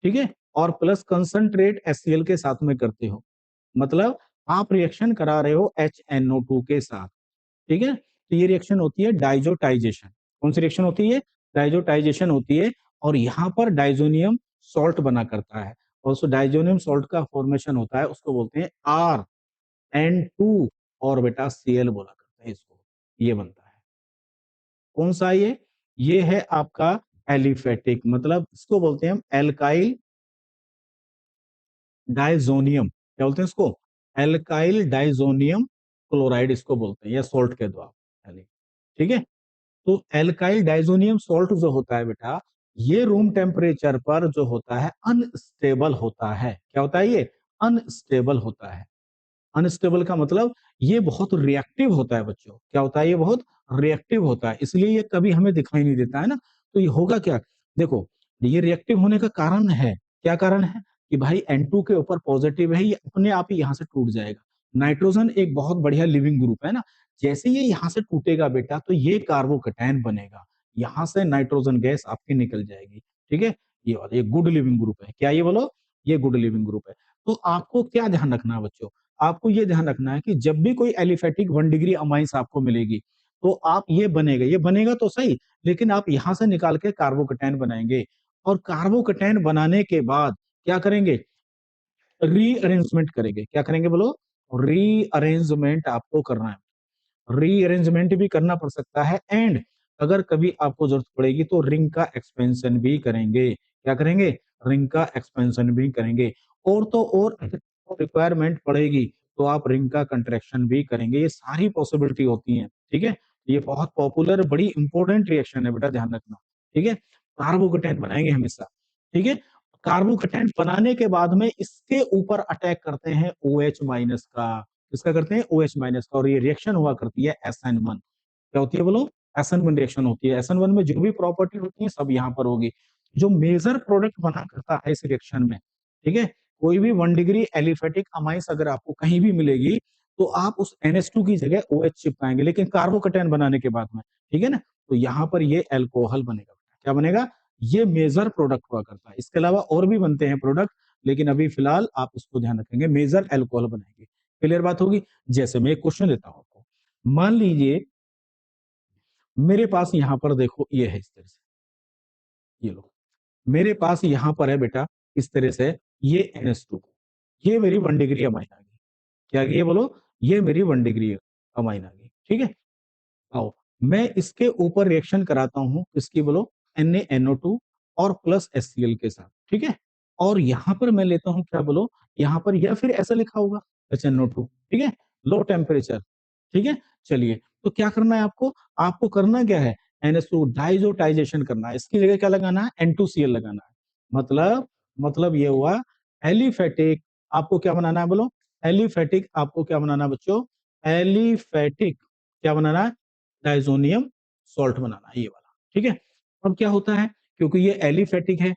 ठीक है, और प्लस कंसंट्रेट HCl के साथ में करते हो, मतलब आप रिएक्शन करा रहे हो HNO2 के साथ, ठीक है, तो ये रिएक्शन होती है डाइजोटाइजेशन। कौन सी रिएक्शन होती है, डाइजोटाइजेशन होती है, और यहाँ पर डाइजोनियम सॉल्ट बना करता है, और उस डाइजोनियम सॉल्ट का फॉर्मेशन होता है, उसको बोलते हैं RN2, और बेटा Cl बोला करते हैं इसको, ये बनता है, कौन सा ये है आपका एलिफेटिक, मतलब इसको बोलते हैं हम एल्काइल डाइजोनियम, क्या बोलते हैं इसको, एल्काइल डाइजोनियम क्लोराइड इसको बोलते हैं, या सोल्ट के द्वारा, ठीक है। तो एल्काइल डाइजोनियम सोल्ट जो होता है बेटा, ये रूम टेम्परेचर पर जो होता है अनस्टेबल होता है, क्या होता है ये, अनस्टेबल होता है। अनस्टेबल का मतलब ये बहुत रिएक्टिव होता है बच्चों, क्या होता है, ये बहुत रिएक्टिव होता है, इसलिए ये कभी हमें दिखाई नहीं देता है ना। तो ये होगा क्या, देखो, ये रिएक्टिव होने का कारण है, क्या कारण है, कि भाई N2 के ऊपर पॉजिटिव है, ये अपने आप ही यहाँ से टूट जाएगा। नाइट्रोजन एक बहुत बढ़िया लिविंग ग्रुप है ना, जैसे ये यहाँ से टूटेगा बेटा तो ये कार्बोकैटायन बनेगा, यहाँ से नाइट्रोजन गैस आपकी निकल जाएगी, ठीक है, ये वाला, ये गुड लिविंग ग्रुप है, क्या ये बोलो, ये गुड लिविंग ग्रुप है। तो आपको क्या ध्यान रखना है बच्चों, आपको ये ध्यान रखना है कि जब भी कोई एलिफेटिक 1 डिग्री अमाइंस आपको मिलेगी, तो आप ये बनेगा तो सही, लेकिन आप यहां से निकाल के कार्बोकैटायन बनाएंगे, और कार्बोकैटायन बनाने के बाद क्या करेंगे, रीअरेंजमेंट करेंगे, क्या करेंगे बोलो, रीअरेंजमेंट आपको करना है, रीअरेंजमेंट भी करना पड़ सकता है, एंड अगर कभी आपको जरूरत पड़ेगी तो रिंग का एक्सपेंशन भी करेंगे, क्या करेंगे, रिंग का एक्सपेंशन भी करेंगे, और तो और रिक्वायरमेंट पड़ेगी तो आप रिंग का कंट्रैक्शन भी करेंगे, ये सारी पॉसिबिलिटी होती है, ठीक है। ये बहुत पॉपुलर बड़ी इंपॉर्टेंट रिएक्शन है बेटा, ध्यान रखना, ठीक है। कार्बोकैटायन बनाएंगे हमेशा, ठीक है, कार्बोकैटायन बनाने के बाद में इसके ऊपर अटैक करते हैं OH माइनस का, किसका करते हैं, OH माइनस का, और ये रिएक्शन हुआ करती है SN1, क्या होती है बोलो, SN1 रिएक्शन होती है, SN1 में जो भी प्रॉपर्टी होती है सब यहाँ पर होगी। जो मेजर प्रोडक्ट बना करता है इस रिएक्शन में, ठीक है, कोई भी 1 डिग्री एलिफेटिक अमाइंस अगर आपको कहीं भी मिलेगी तो आप उस NH2 की जगह OH चिपकाएंगे, लेकिन कार्बोकैटायन बनाने के बाद में, ठीक है ना, तो यहाँ पर ये अल्कोहल बनेगा, क्या बनेगा, ये मेजर प्रोडक्ट हुआ करता है, इसके अलावा और भी बनते हैं प्रोडक्ट, लेकिन अभी फिलहाल आप उसको ध्यान रखेंगे, मेजर अल्कोहल बनेंगे, क्लियर बात होगी। जैसे मैं एक क्वेश्चन देता हूं आपको, मान लीजिए मेरे पास यहाँ पर देखो ये है इस तरह से, ये लो, मेरे पास यहाँ पर है बेटा इस तरह से, ये NH2, ये मेरी 1 डिग्री अमाइन आ गई, क्या ये बोलो, ये मेरी 1 डिग्री अमाइन आ गई, ठीक है। आओ, मैं इसके ऊपर रिएक्शन कराता हूँ, इसकी बोलो NaNO2 और प्लस HCl के साथ, ठीक है, और यहाँ पर मैं लेता हूँ क्या बोलो, यहाँ पर या फिर ऐसा लिखा होगा HNO2, ठीक है, लो टेम्परेचर, ठीक है। चलिए, तो क्या करना है आपको, आपको करना क्या है, NH2 डाइजोटाइजेशन करना है, इसकी जगह क्या लगाना है, N2Cl लगाना है, मतलब ये हुआ एलिफेटिक, आपको क्या बनाना है बोलो, एलिफेटिक आपको क्या बनाना है बच्चों, एलिफेटिक, क्या बनाना है, डाइजोनियम सॉल्ट बनाना है, ये वाला, ठीक है। अब क्या होता है, क्योंकि ये एलिफेटिक है,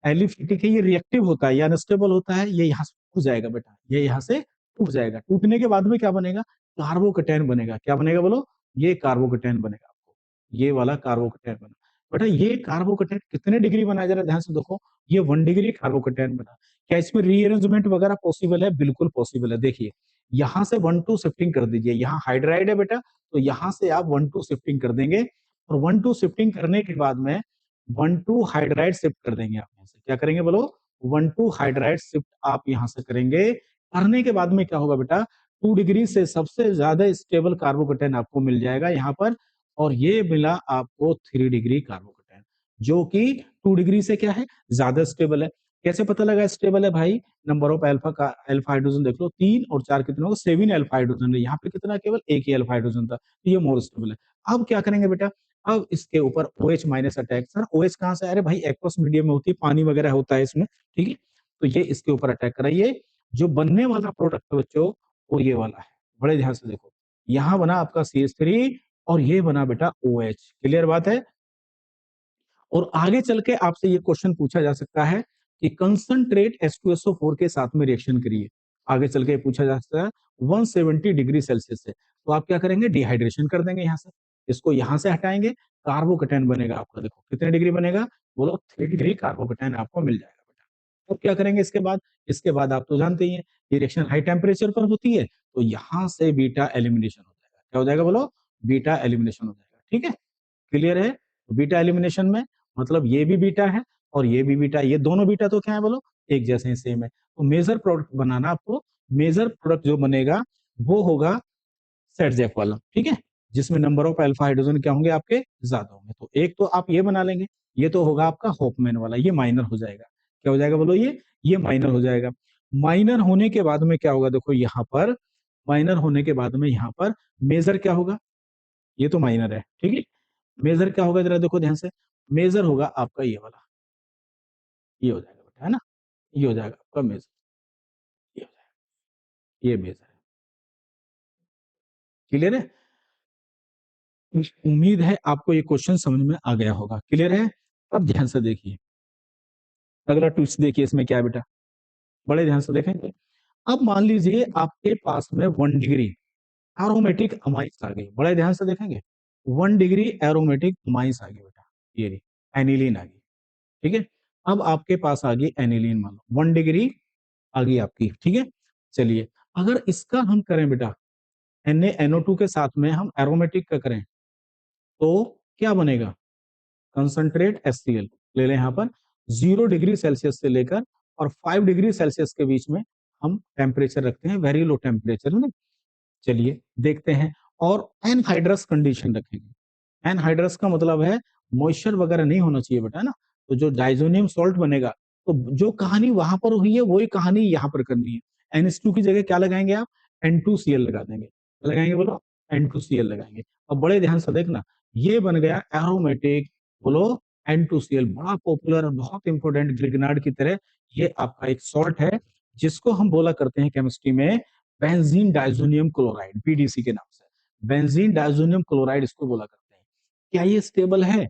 एलिफेटिक है, ये रिएक्टिव होता है या अनस्टेबल होता है, ये यहाँ से टूट जाएगा बेटा, ये यहाँ से टूट जाएगा। टूटने के बाद में क्या बनेगा, कार्बोकैटायन बनेगा। क्या बनेगा बोलो, ये कार्बोकैटायन बनेगा आपको, ये वाला कार्बोकैटायन बना। बेटा ये कार्बोकैटायन कितने डिग्री बना, जरा ध्यान से देखो, ये 1 डिग्री कार्बोकैटायन बना। क्या इसमें रीअरेंजमेंट वगैरह पॉसिबल है, बिल्कुल पॉसिबल है। देखिए यहाँ से 1 2 शिफ्टिंग कर दीजिए, यहाँ हाइड्राइड है बेटा, तो यहाँ से आप 1 2 शिफ्टिंग कर देंगे, और 1 2 शिफ्टिंग करने के बाद में 1 2 हाइड्राइड शिफ्ट कर देंगे। आप यहाँ से क्या करेंगे बोलो, 1 2 हाइड्राइड शिफ्ट आप यहाँ से करेंगे। करने के बाद में क्या होगा बेटा, 2 डिग्री से सबसे ज्यादा स्टेबल कार्बोकैटायन आपको मिल जाएगा यहाँ पर, और ये मिला आपको 3 डिग्री कार्बोकैटायन, जो कि 2 डिग्री से क्या है, ज्यादा स्टेबल है। कैसे पता लगा स्टेबल है भाई, नंबर ऑफ अल्फा का, अल्फा हाइड्रोजन देख लो, 3 और 4 कितने होगा, 7 अल्फा हाइड्रोजन है, यहाँ पे कितना, केवल एक ही अल्फा हाइड्रोजन था, तो ये मोर स्टेबल है। अब क्या करेंगे बेटा, अब इसके ऊपर OH minus attack. Sir OH कहाँ से, अरे भाई एक्वस मीडियम में होती है, पानी वगैरह होता है इसमें, ठीक है। तो ये इसके ऊपर अटैक कराइए, जो बनने वाला प्रोडक्ट है बच्चों, वो ये वाला है। बड़े ध्यान से देखो, यहाँ बना आपका CH3, और ये बना बेटा OH। क्लियर बात है। और आगे चल के आपसे ये क्वेश्चन पूछा जा सकता है कि कंसंट्रेट H2SO4 के साथ में रिएक्शन करिए। आगे चल के पूछा जा सकता है 170 डिग्री सेल्सियस से, तो आप क्या करेंगे, डिहाइड्रेशन कर देंगे यहाँ से, इसको यहाँ से हटाएंगे, कार्बोकैटायन बनेगा आपका। देखो कितने डिग्री बनेगा बोलो, 3 डिग्री कार्बोकैटायन आपको मिल जाएगा बेटा। अब क्या करेंगे इसके बाद, इसके बाद आप तो जानते ही हैं, ये रिएक्शन हाई टेम्परेचर पर होती है, तो यहाँ से बीटा एलिमिनेशन हो जाएगा। क्या हो जाएगा बोलो, बीटा एलिमिनेशन हो जाएगा, ठीक है। क्लियर है। बीटा एलिमिनेशन में मतलब ये भी बीटा है और ये भी बीटा, ये दोनों बीटा तो क्या है बोलो, एक जैसे ही, सेम है। तो मेजर प्रोडक्ट बनाना आपको, मेजर प्रोडक्ट जो बनेगा वो होगा सेटजेफ वाला, ठीक है, जिसमें नंबर ऑफ अल्फा हाइड्रोजन क्या होंगे आपके, ज्यादा होंगे। तो एक तो आप ये बना लेंगे, ये तो होगा आपका होपमैन वाला, ये माइनर हो जाएगा। क्या हो जाएगा बोलो, ये माइनर हो जाएगा। माइनर होने के बाद में क्या होगा, देखो यहाँ पर, माइनर होने के बाद में यहाँ पर मेजर क्या होगा, ये तो माइनर है, ठीक है। मेजर क्या होगा, जरा देखो ध्यान से, मेजर होगा आपका ये वाला, ये हो जाएगा बेटा, है ना, ये हो जाएगा आपका मेजर, ये हो जाएगा, ये मेजर है। क्लियर है। उम्मीद है आपको ये क्वेश्चन समझ में आ गया होगा। क्लियर है। अब ध्यान से देखिए, अगला ट्विस्ट देखिए, इसमें क्या है बेटा, बड़े ध्यान से देखेंगे। अब मान लीजिए आपके पास में 1 डिग्री एरोमेटिक अमाइंस आ गई, बड़े ध्यान से देखेंगे, 1 डिग्री एरोमेटिक अमाइंस आ गई बेटा, ये रही एनिलीन आ गई, ठीक है। अब आपके पास आ गई एनिलीन, मान लो 1 डिग्री आ गई आपकी, ठीक है। चलिए, अगर इसका हम करें बेटा, NaNO2 के साथ में हम एरोमेटिक का करें, तो क्या बनेगा, कंसंट्रेट HCl ले लें यहाँ पर, 0 डिग्री सेल्सियस से लेकर और 5 डिग्री सेल्सियस के बीच में हम टेम्परेचर रखते हैं, वेरी लो टेम्परेचर में। चलिए देखते हैं, और एनहाइड्रस कंडीशन रखेंगे। एनहाइड्रस का मतलब है मॉइस्चर वगैरह नहीं होना चाहिए बेटा, है ना। तो जो डाइजोनियम सॉल्ट बनेगा, तो जो कहानी वहां पर हुई है वही कहानी यहाँ पर करनी है। NH2 की जगह क्या लगाएंगे आप, N2Cl लगा देंगे, लगाएंगे बोलो, N2Cl लगाएंगे। अब बड़े ध्यान से देखना, ये बन गया एरोमेटिक, बोलो N2Cl, बड़ा पॉपुलर और बहुत इंपॉर्टेंट ग्लिगनार्ड की तरह ये आपका एक सॉल्ट है, जिसको हम बोला करते हैं केमिस्ट्री में बेंजीन डाइजोनियम क्लोराइड, BDC के नाम से, बेंजीन डाइजोनियम क्लोराइड इसको बोला करते हैं। क्या ये स्टेबल है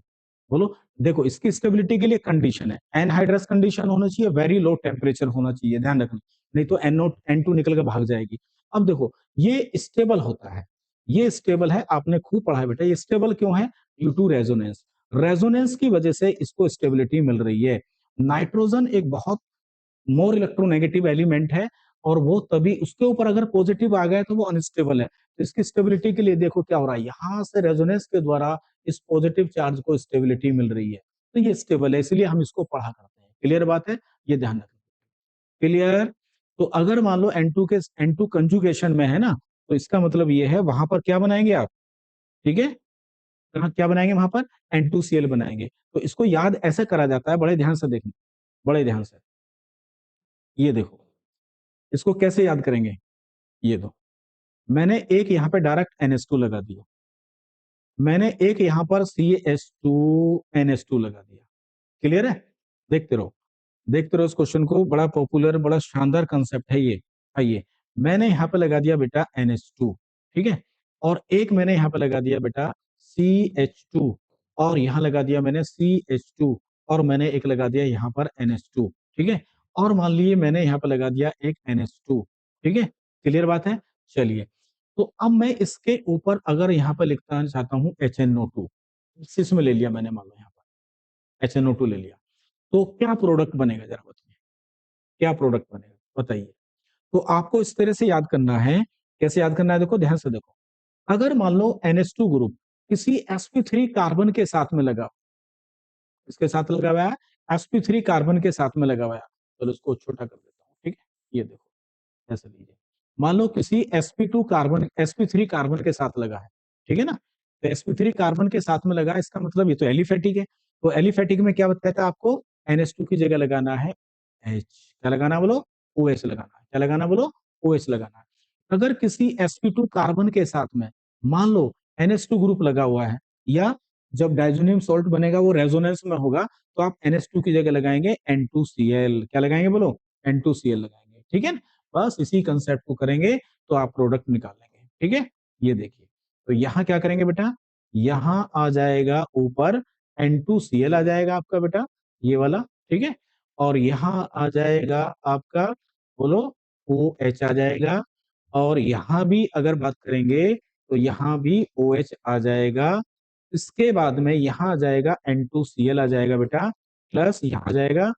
बोलो, देखो इसकी स्टेबिलिटी के लिए कंडीशन है, एनहाइड्रस कंडीशन होना चाहिए, वेरी लो टेम्परेचर होना चाहिए, ध्यान रखना, नहीं तो N2 निकल के भाग जाएगी। अब देखो ये स्टेबल होता है, ये स्टेबल है, आपने खूब पढ़ा है बेटा, ये स्टेबल क्यों है, ड्यू टू रेजोनेंस, रेजोनेंस की वजह से इसको स्टेबिलिटी मिल रही है। नाइट्रोजन एक बहुत मोर इलेक्ट्रोनेगेटिव एलिमेंट है, और वो तभी उसके ऊपर अगर पॉजिटिव आ गया तो वो अनस्टेबल है। तो इसकी स्टेबिलिटी के लिए देखो क्या हो रहा है, यहां से रेजोनेंस के द्वारा इस पॉजिटिव चार्ज को स्टेबिलिटी मिल रही है, तो ये स्टेबल है, इसलिए हम इसको पढ़ा करते हैं। क्लियर बात है, ये ध्यान रखना। क्लियर। तो अगर मान लो N2 कंजुगेशन में है ना, तो इसका मतलब ये है वहां पर क्या बनाएंगे आप, ठीक है, कहाँ क्या बनाएंगे वहां पर, N2Cl बनाएंगे। तो इसको याद ऐसे करा जाता है, बड़े ध्यान से देखना, बड़े ध्यान से, ये देखो इसको कैसे याद करेंगे, ये दो, मैंने एक यहाँ पे डायरेक्ट NH2 लगा दिया, मैंने एक यहाँ पर CH2NH2 लगा दिया। क्लियर है। देखते रहो, देखते रहो इस क्वेश्चन को, बड़ा पॉपुलर, बड़ा शानदार कंसेप्ट है ये। आइए, मैंने यहाँ पे लगा दिया बेटा NH2, ठीक है, और एक मैंने यहाँ पे लगा दिया बेटा CH2, और यहाँ लगा दिया मैंने CH2, और मैंने एक लगा दिया यहाँ पर NH2, ठीक है। और मान लीजिए मैंने यहाँ पे लगा दिया एक NH2, ठीक है। क्लियर बात है। चलिए, तो अब मैं इसके ऊपर अगर यहाँ पे लिखना चाहता हूँ HNO2, इसमें ले लिया मैंने, मान लो यहाँ पर HNO2 ले लिया, तो क्या प्रोडक्ट बनेगा जरा बताइए, क्या प्रोडक्ट बनेगा बताइए। तो आपको इस तरह से याद करना है। कैसे याद करना है, देखो ध्यान से देखो। अगर मान लो NH2 ग्रुप किसी sp3 कार्बन के साथ में लगा, इसके साथ लगा हुआ है, sp3 कार्बन के साथ में लगा हुआ है, चलो इसको छोटा कर देता हूँ, ठीक है। ये देखो ऐसे लीजिए, मान लो किसी sp2 कार्बन sp3 कार्बन के साथ लगा है, ठीक है ना। तो sp3 कार्बन के साथ में लगा, इसका मतलब ये तो एलिफेटिक है। तो एलिफेटिक में क्या बताया था आपको, NH2 की जगह लगाना है H, क्या लगाना बोलो, OH लगाना है। क्या लगाना बोलो, OH लगाना है। अगर किसी sp2 कार्बन के साथ में मान लो NH2 ग्रुप लगा हुआ है, या जब डाइजोनियम सॉल्ट बनेगा वो रेजोनेंस में होगा, तो आप NH2 की जगह लगाएंगे N2Cl, क्या लगाएंगे बोलो, N2Cl लगाएंगे, ठीक है ना। बस इसी कंसेप्ट को करेंगे तो आप प्रोडक्ट निकाल लेंगे, ठीक है। ये देखिए, तो यहाँ क्या करेंगे बेटा, यहाँ आ जाएगा ऊपर N2Cl आ जाएगा आपका बेटा, ये वाला, ठीक है। और यहाँ आ जाएगा आपका बोलो OH आ जाएगा, और यहाँ भी अगर बात करेंगे तो यहाँ भी OH आ जाएगा। इसके बाद में यहाँ आ जाएगा N2Cl आ जाएगा बेटा, प्लस यहाँ आ जाएगा,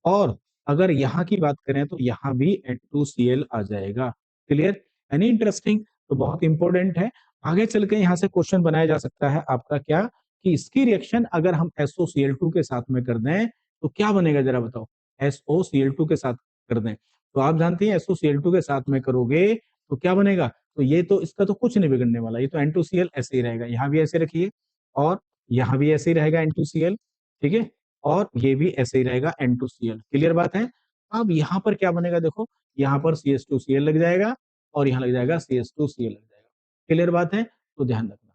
और अगर यहाँ की बात करें तो यहाँ भी N2Cl आ जाएगा। क्लियर, एनी इंटरेस्टिंग, तो बहुत इंपॉर्टेंट है। आगे चल के यहाँ से क्वेश्चन बनाया जा सकता है आपका, क्या कि इसकी रिएक्शन अगर हम SOCl2 के साथ में कर दें तो क्या बनेगा जरा बताओ, SOCl2 के साथ कर दें तो आप जानते हैं SOCl2 के साथ में करोगे तो क्या बनेगा, तो ये तो इसका तो कुछ नहीं बिगड़ने वाला, ये तो N2Cl ऐसे ही रहेगा, यहाँ भी ऐसे रखिए, और यहाँ भी ऐसे ही रहेगा N2Cl, ठीक है। और ये भी ऐसे ही रहेगा N2Cl, क्लियर बात है। अब यहाँ पर क्या बनेगा देखो, यहाँ पर CH2Cl लग जाएगा, और यहाँ लग जाएगा CH2Cl लग जाएगा, क्लियर बात है। तो ध्यान रखना,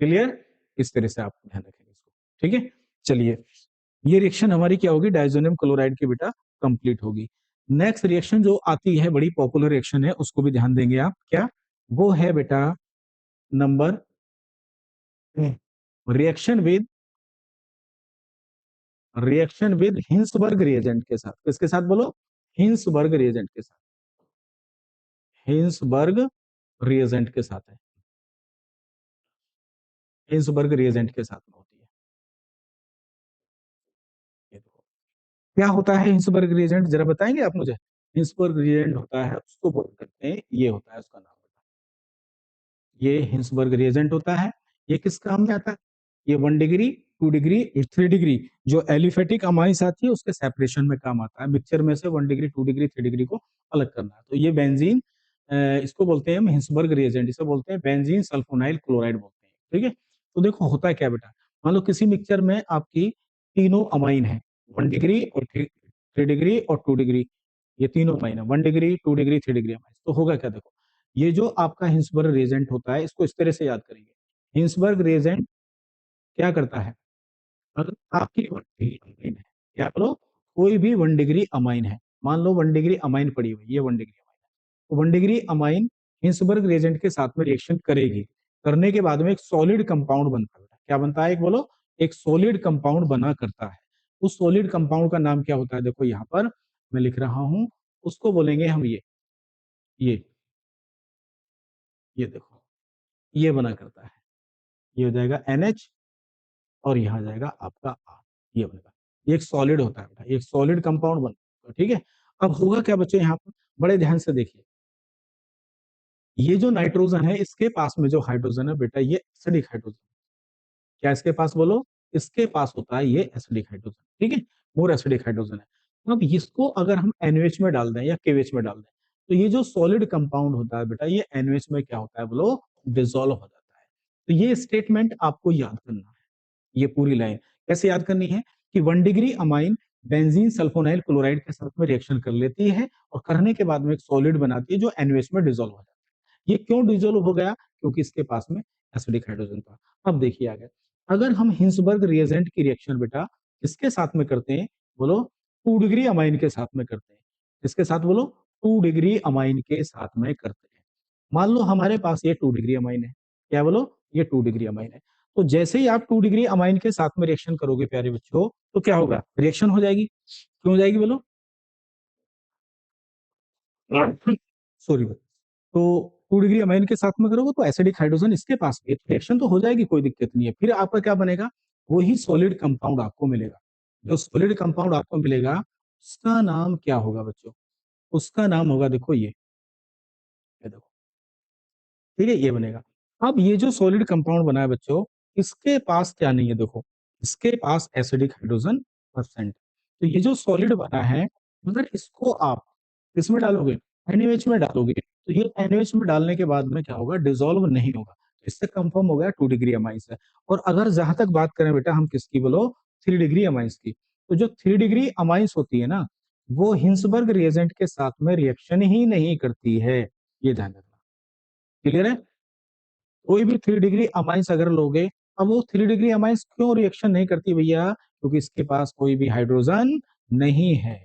क्लियर, इस तरह से आप ध्यान रखेंगे इसको, ठीक है। चलिए, ये रिएक्शन हमारी क्या होगी, डाइजोनियम क्लोराइड की बेटा कंप्लीट होगी। नेक्स्ट रिएक्शन जो आती है, बड़ी पॉपुलर रिएक्शन है, उसको भी ध्यान देंगे आप, क्या वो है बेटा, number reaction with Hinsberg reagent के साथ, किसके साथ बोलो, हिंसबर्ग रिएजेंट के साथ, हिंसबर्ग रिएजेंट के साथ है, हिंसबर्ग रिएजेंट के साथ में होती है। ये देखो, क्या होता है हिंसबर्ग रिएजेंट, जरा बताएंगे आप मुझे। हिंसबर्ग रिएजेंट होता है, उसको बोल सकते हैं, ये होता है उसका नाम, ये हिंसबर्ग रिएजेंट होता है। ये किस काम में आता है, ये 1 डिग्री 2 डिग्री 3 डिग्री जो एलिफेटिक अमाइंस आती है उसके सेपरेशन में काम आता है, मिक्सचर में से 1 डिग्री 2 डिग्री 3 डिग्री को अलग करना है। तो ये बेंजीन, इसको बोलते हैं हम हिंसबर्ग रिएजेंट, इसे बोलते हैं बेंजीन सल्फोनाइल क्लोराइड बोलते हैं, ठीक है। तो देखो होता है क्या बेटा, मान लो किसी मिक्सचर में आपकी तीनों अमाइन है, 1 डिग्री और 3 डिग्री और 2 डिग्री, ये तीनों अमाइन है, 1 डिग्री 2 डिग्री 3 डिग्री अमाइन, तो होगा क्या देखो, ये जो आपका हिंसबर्ग रिएजेंट होता है इसको इस तरह से याद करेंगे। हिंसबर्ग रिएजेंट क्या करता है, अगर आपकी 1 डिग्री अमाइन है, क्या करो, कोई भी 1 डिग्री अमाइन है, मान लो 1 डिग्री अमाइन पड़ी हुई, ये 1 डिग्री अमाइन है, तो 1 डिग्री अमाइन हिंसबर्ग रिएजेंट के साथ में रिएक्शन करेगी, करने के बाद में एक सॉलिड कंपाउंड बनता है, क्या बनता है, एक बोलो, एक सॉलिड कंपाउंड बना करता है। उस सॉलिड कंपाउंड का नाम क्या होता है, देखो यहाँ पर मैं लिख रहा हूं, उसको बोलेंगे हम ये ये देखो, ये बना करता है, ये हो जाएगा NH, और यहाँ जाएगा आपका R, ये बनेगा, ये एक सॉलिड होता है बेटा, ये एक सॉलिड कंपाउंड बनता है, ठीक है। अब होगा क्या बच्चों, यहाँ पर बड़े ध्यान से देखिए, ये जो नाइट्रोजन है इसके पास में जो हाइड्रोजन है बेटा, ये एसिडिक हाइड्रोजन, क्या इसके पास बोलो, इसके पास होता है ये एसिडिक हाइड्रोजन, ठीक है, मोर एसिडिक हाइड्रोजन है। अब इसको अगर हम NH में डाल दें या KH में डाल दें, तो ये जो सॉलिड कंपाउंड होता है बेटा, ये NH में क्या होता है बोलो, डिसॉल्व हो जाता है। तो ये स्टेटमेंट आपको याद करना है, ये पूरी लाइन कैसे याद करनी है, कि 1 degree amine benzene sulfonyl chloride के साथ में रिएक्शन कर लेती है, और करने के बाद में एक सॉलिड बनाती है जो NH में डिसॉल्व हो जाता है। ये क्यों डिसॉल्व हो गया, क्योंकि इसके पास में एसिडिक हाइड्रोजन था। अब देखिए आगे, अगर हम हिंसबर्ग रिएजेंट की रिएक्शन बेटा किसके साथ में करते हैं बोलो, 2 डिग्री अमाइन के साथ में करते हैं, किसके साथ बोलो, 2 डिग्री अमाइन के साथ में करते हैं। मान लो हमारे पास ये 2 डिग्री अमाइन है, क्या बोलो, ये 2 डिग्री अमाइन है। तो जैसे ही आप 2 डिग्री अमाइन के साथ में रिएक्शन करोगे प्यारे बच्चों, तो क्या होगा, रिएक्शन हो जाएगी। क्यों हो जाएगी बोलो, सॉरी। तो 2 डिग्री अमाइन के साथ में करोगे तो एसिडिक हाइड्रोजन इसके पास भी रिएक्शन तो हो जाएगी, कोई दिक्कत नहीं है। फिर आपका क्या बनेगा, वही सॉलिड कंपाउंड आपको मिलेगा। जो सॉलिड कंपाउंड आपको मिलेगा उसका नाम क्या होगा बच्चों, उसका नाम होगा, देखो ये देखो, ठीक है, ये बनेगा। अब ये जो सॉलिड कंपाउंड बना है बच्चों, इसके पास क्या नहीं है, देखो, इसके पास एसिडिक हाइड्रोजन परसेंट। तो ये जो सॉलिड बना है, अगर इसको आप इसमें डालोगे, NaOH में डालोगे, तो ये NaOH में डालने के बाद में क्या होगा, डिसॉल्व नहीं होगा। इससे कंफर्म हो गया 2 डिग्री अमाइंस है। और अगर जहां तक बात करें बेटा हम किसकी बोलो, 3 डिग्री अमाइंस की, तो जो 3 डिग्री अमाइंस होती है ना, वो हिंसबर्ग रिएजेंट के साथ में रिएक्शन ही नहीं करती है, ये ध्यान रखना। क्लियर है। कोई भी 3 डिग्री अमाइंस अगर लोगे, अब वो 3 डिग्री अमाइंस क्यों रिएक्शन नहीं करती भैया, क्योंकि इसके पास कोई भी हाइड्रोजन नहीं है।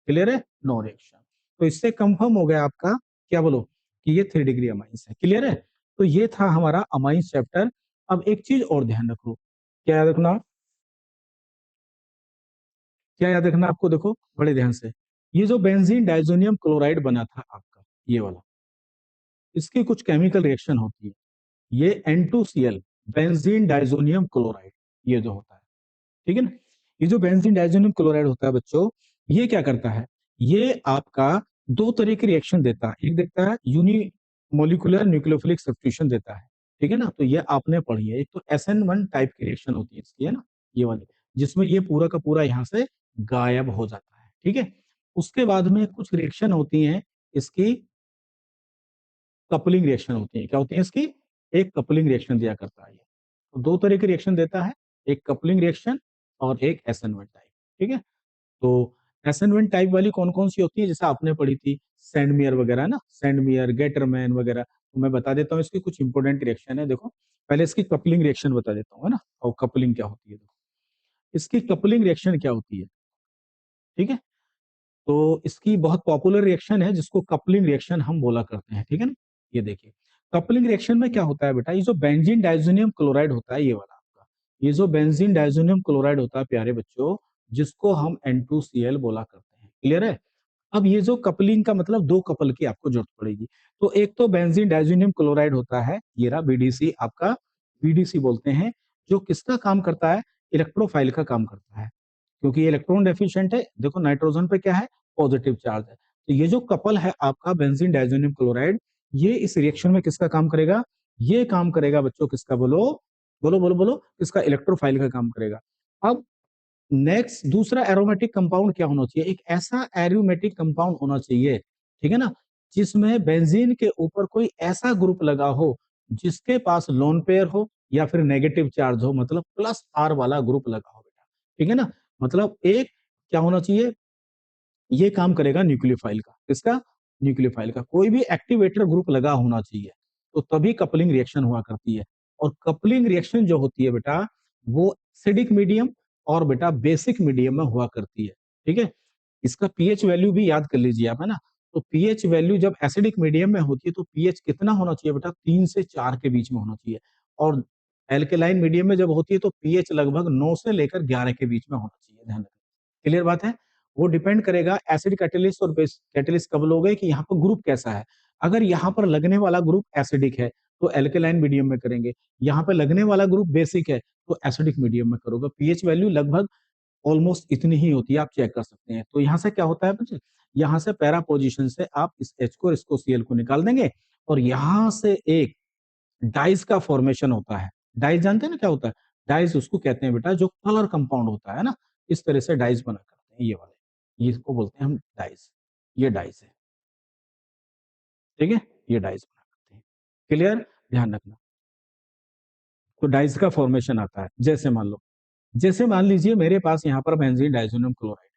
क्लियर है, नो रिएक्शन। तो इससे कंफर्म हो गया आपका, क्या बोलो, कि ये 3 डिग्री अमाइंस है। क्लियर है। तो ये था हमारा अमाइंस चैप्टर। अब एक चीज और ध्यान रखो, क्या याद रखना, क्या याद रखना आपको, देखो बड़े ध्यान से, ये जो बेंजीन डाइजोनियम क्लोराइड बना था आपका, ये वाला, इसकी कुछ केमिकल रिएक्शन होती है। ये N2Cl, बेंजीन डाइजोनियम क्लोराइड, ये जो होता है, ठीक है ना, ये जो बेंजीन डाइजोनियम क्लोराइड होता है बच्चों, ये क्या करता है, ये आपका दो तरह की रिएक्शन देता है। एक देता है यूनि मोलिकुलर न्यूक्लियोफिलिक सब्स्टिट्यूशन देता है, ठीक है ना, तो ये आपने पढ़ी है। एक तो SN1 टाइप की रिएक्शन होती है इसकी, है ना, ये वाली, जिसमें ये पूरा का पूरा यहाँ से गायब हो जाता है, ठीक है। उसके बाद में कुछ रिएक्शन होती है इसकी, कपलिंग रिएक्शन होती है। क्या होती है इसकी, एक कपलिंग रिएक्शन दिया करता है ये। तो दो तरह की रिएक्शन देता है, एक कपलिंग रिएक्शन और एक SN1 टाइप, ठीक है। तो SN1 टाइप वाली कौन कौन सी होती है, जैसे आपने पढ़ी थी सैंडमियर वगैरह ना, सैंडमियर गेटरमैन वगैरह, तो मैं बता देता हूँ इसकी कुछ इंपॉर्टेंट रिएक्शन है। देखो पहले इसकी कपलिंग रिएक्शन बता देता हूँ, है ना, और कपलिंग क्या होती है। देखो इसकी कपलिंग रिएक्शन क्या होती है, ठीक है। तो इसकी बहुत पॉपुलर रिएक्शन है जिसको कपलिंग रिएक्शन हम बोला करते हैं, ठीक है ना। ये देखिए, कपलिंग रिएक्शन में क्या होता है बेटा, ये जो बेंजीन डाइजोनियम क्लोराइड होता है, ये वाला आपका, ये जो बेंजीन डाइजोनियम क्लोराइड होता है प्यारे बच्चों, जिसको हम N2Cl बोला करते हैं। क्लियर है। अब ये जो कपलिंग का मतलब, दो कपल की आपको जरूरत पड़ेगी। तो एक तो बेंजीन डाइजोनियम क्लोराइड होता है, ये रहा BDC आपका, BDC बोलते हैं, जो किसका काम करता है, इलेक्ट्रोफाइल का काम करता है, क्योंकि ये इलेक्ट्रॉन डेफिशिएंट है। देखो नाइट्रोजन पे क्या है, पॉजिटिव चार्ज है। तो ये जो कपल है आपका बेंजीन डाइजोनियम क्लोराइड, ये इस रिएक्शन में किसका काम करेगा, ये काम करेगा बच्चों किसका, बोलो बोलो बोलो बोलो, किसका, इलेक्ट्रोफाइल का काम करेगा। अब नेक्स्ट दूसरा एरोमेटिक कंपाउंड क्या होना चाहिए, एक ऐसा एरोमेटिक कंपाउंड होना चाहिए, ठीक है ना, जिसमें बेंजीन के ऊपर कोई ऐसा ग्रुप लगा हो जिसके पास लोन पेयर हो या फिर नेगेटिव चार्ज हो, मतलब +R वाला ग्रुप लगा हो बेटा, ठीक है ना। मतलब एक क्या होना चाहिए, ये काम करेगा न्यूक्लियोफाइल का, किसका, न्यूक्लियोफाइल का, कोई भी एक्टिवेटर ग्रुप लगा होना चाहिए, तो तभी कपलिंग रिएक्शन हुआ करती है। और कपलिंग रिएक्शन जो होती है बेटा, वो एसिडिक मीडियम और बेटा बेसिक मीडियम में हुआ करती है, ठीक है। इसका पीएच वैल्यू भी याद कर लीजिए आप, है ना। तो पीएच वैल्यू जब एसिडिक मीडियम में होती है तो पीएच कितना होना चाहिए बेटा, 3 से 4 के बीच में होना चाहिए। और एल्केलाइन मीडियम में जब होती है तो पीएच लगभग 9 से लेकर 11 के बीच में होना चाहिए, ध्यान रखना। क्लियर बात है। वो डिपेंड करेगा एसिड कैटेलिस्ट और बेस कैटेलिस्ट कब लोगे, कि यहाँ पर ग्रुप कैसा है। अगर यहाँ पर लगने वाला ग्रुप एसिडिक है तो एल्केलाइन मीडियम में करेंगे, यहाँ पे लगने वाला ग्रुप बेसिक है तो एसिडिक मीडियम में करोगे। पीएच वैल्यू लगभग ऑलमोस्ट इतनी ही होती है, आप चेक कर सकते हैं। तो यहाँ से क्या होता है बच्चे, यहाँ से पैरा पोजीशन से आप इस H को और इसको Cl को निकाल देंगे, और यहाँ से एक डाइस का फॉर्मेशन होता है। डाइस जानते हैं ना क्या होता है, डाइस उसको कहते हैं बेटा जो कलर कंपाउंड होता है ना, इस तरह से डाइस बना करते हैं ये वाले, ये इसको बोलते हैं हम डाइस, ये डाइस है, ठीक है, ये डाइस बना करते हैं। क्लियर, ध्यान रखना। तो डाइस का फॉर्मेशन आता है, जैसे मान लो, जैसे मान लीजिए मेरे पास यहाँ पर बेंजीन डाइजोनियम क्लोराइड,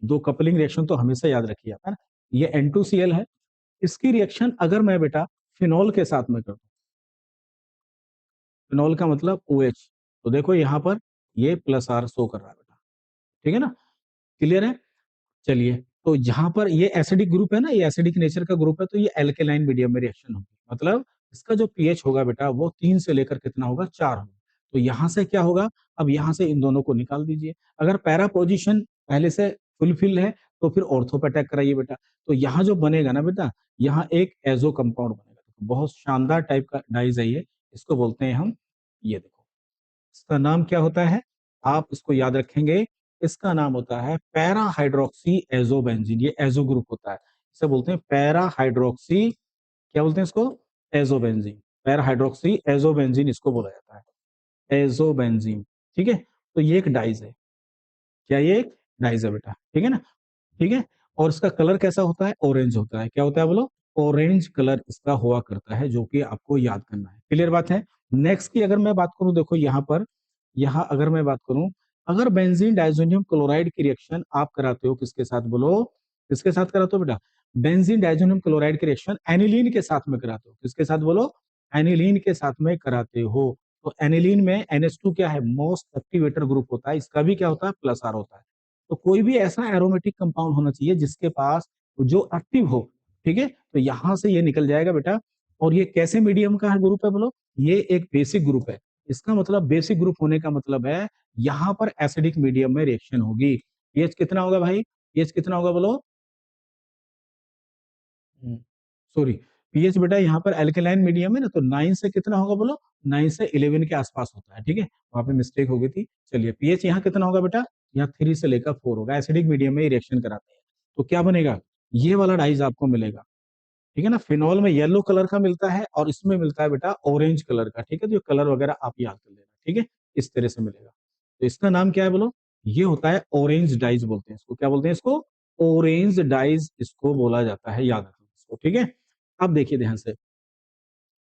दो कपलिंग रिएक्शन तो हमेशा याद रखिए आप, है ना। ये N2Cl है, इसकी रिएक्शन अगर मैं बेटा फिनॉल के साथ में कर दूं, फिनॉल का मतलब OH, तो देखो यहाँ पर ये +R शो कर रहा है बेटा, ठीक है ना। क्लियर है। चलिए तो यहाँ पर ये एसिडिक ग्रुप है ना, ये एसिडिक नेचर का ग्रुप है, तो ये एल्केलाइन मीडियम में रिएक्शन होगी, मतलब इसका जो पीएच होगा बेटा वो 3 से लेकर कितना होगा, 4 होगा। तो यहाँ से क्या होगा, अब यहाँ से इन दोनों को निकाल दीजिए। अगर पैरा पोजिशन पहले से फुलफिल है तो फिर ऑर्थो पे अटैक कराइए बेटा। तो यहाँ जो बनेगा ना बेटा, यहाँ एक एजो कंपाउंड बनेगा, बहुत शानदार टाइप का डाइज है ये, इसको बोलते हैं हम, ये देखो इसका नाम क्या होता है, आप इसको याद रखेंगे, इसका नाम होता है पैरा हाइड्रोक्सी एजोबेंजीन। ये एजो ग्रुप होता है, इसे बोलते हैं पैरा हाइड्रोक्सी, क्या बोलते हैं इसको, एजोबेंजीन। पैरा हाइड्रोक्सी एजोबेंजीन इसको बोला जाता है, एजोबेंजीन। ठीक है, तो ये एक डाइज है, क्या ये एक डाइज है बेटा, ठीक है ना, ठीक है। और इसका कलर कैसा होता है, ऑरेंज होता है, क्या होता है बोलो, ऑरेंज कलर इसका हुआ करता है, जो कि आपको याद करना है। क्लियर बात है। नेक्स्ट की अगर मैं बात करूं, देखो यहाँ पर, यहाँ अगर मैं बात करूं, अगर बेंजीन डाइजोनियम क्लोराइड की रिएक्शन आप कराते हो किसके साथ बोलो, किसके साथ कराते हो बेटा, बेंजीन डाइजोनियम क्लोराइड की रिएक्शन एनिलीन के साथ में कराते हो, किसके साथ बोलो, एनिलीन के साथ में कराते हो। तो एनिलीन में NH2 क्या है, मोस्ट एक्टिवेटर ग्रुप होता है, इसका भी क्या होता है, प्लस आर होता है। तो कोई भी ऐसा एरोमेटिक कंपाउंड होना चाहिए जिसके पास जो एक्टिव हो, ठीक है, तो यहां से ये निकल जाएगा बेटा। और ये कैसे मीडियम का ग्रुप है बोलो, ये एक बेसिक ग्रुप है, इसका मतलब बेसिक ग्रुप होने का मतलब है यहां पर एसिडिक मीडियम में रिएक्शन होगी। पीएच कितना होगा भाई, पीएच कितना होगा बोलो, सॉरी, पीएच बेटा यहाँ पर एल्केलाइन मीडियम है ना, तो 9 से कितना होगा बोलो, 9 से 11 के आसपास होता है, ठीक है, वहां पे मिस्टेक हो गई थी। चलिए पीएच यहाँ कितना होगा बेटा, यहाँ 3 से लेकर 4 होगा, एसिडिक मीडियम में ही रिएक्शन कराते हैं। तो क्या बनेगा, ये वाला डाइज आपको मिलेगा, ठीक है ना। फिनॉल में येलो कलर का मिलता है और इसमें मिलता है बेटा ऑरेंज कलर का, ठीक है, तो ये कलर वगैरह आप याद कर लेना, ठीक है, इस तरह से मिलेगा। तो इसका नाम क्या है बोलो, ये होता है ऑरेंज डाइज बोलते हैं इसको, क्या बोलते हैं इसको, ऑरेंज डाइज इसको बोला जाता है, याद रखना इसको, ठीक है। अब देखिए ध्यान से,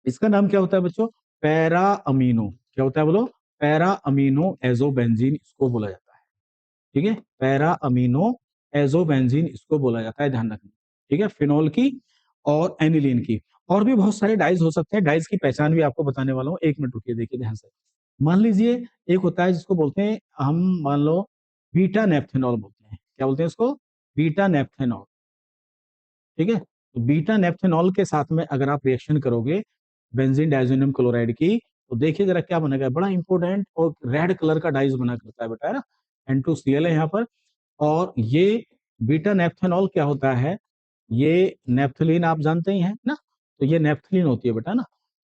इसका नाम क्या होता है बच्चों, पैरा अमीनो, क्या होता है बोलो, पैरा अमीनो एजोबेंजीन इसको बोला जाता है, ठीक है, पैरा अमीनो एजोबेंजीन इसको बोला जाता है, ध्यान रखना, ठीक है, फिनॉल की और एनिलीन की। और भी बहुत सारे डाइज हो सकते हैं, डाइज की पहचान भी आपको बताने वाला हूँ, एक मिनट रुकिए, देखिए ध्यान से। मान लीजिए एक होता है जिसको बोलते हैं हम, मान लो बीटा नेप्थेनॉल बोलते हैं, क्या बोलते हैं इसको, बीटा नेप्थेनॉल, ठीक है। तो बीटा नेप्थेनॉल के साथ में अगर आप रिएक्शन करोगे बेंजीन डाइजोनियम क्लोराइड की, तो देखिए जरा क्या बनेगा, बड़ा इंपॉर्टेंट और रेड कलर का डाइज बना करता है बेटा, है ना, N2Cl है यहाँ पर। और ये बीटा नेप्थेनॉल क्या होता है, ये नेप्थलीन आप जानते ही हैं ना, तो ये नेप्थलीन होती है बेटा ना,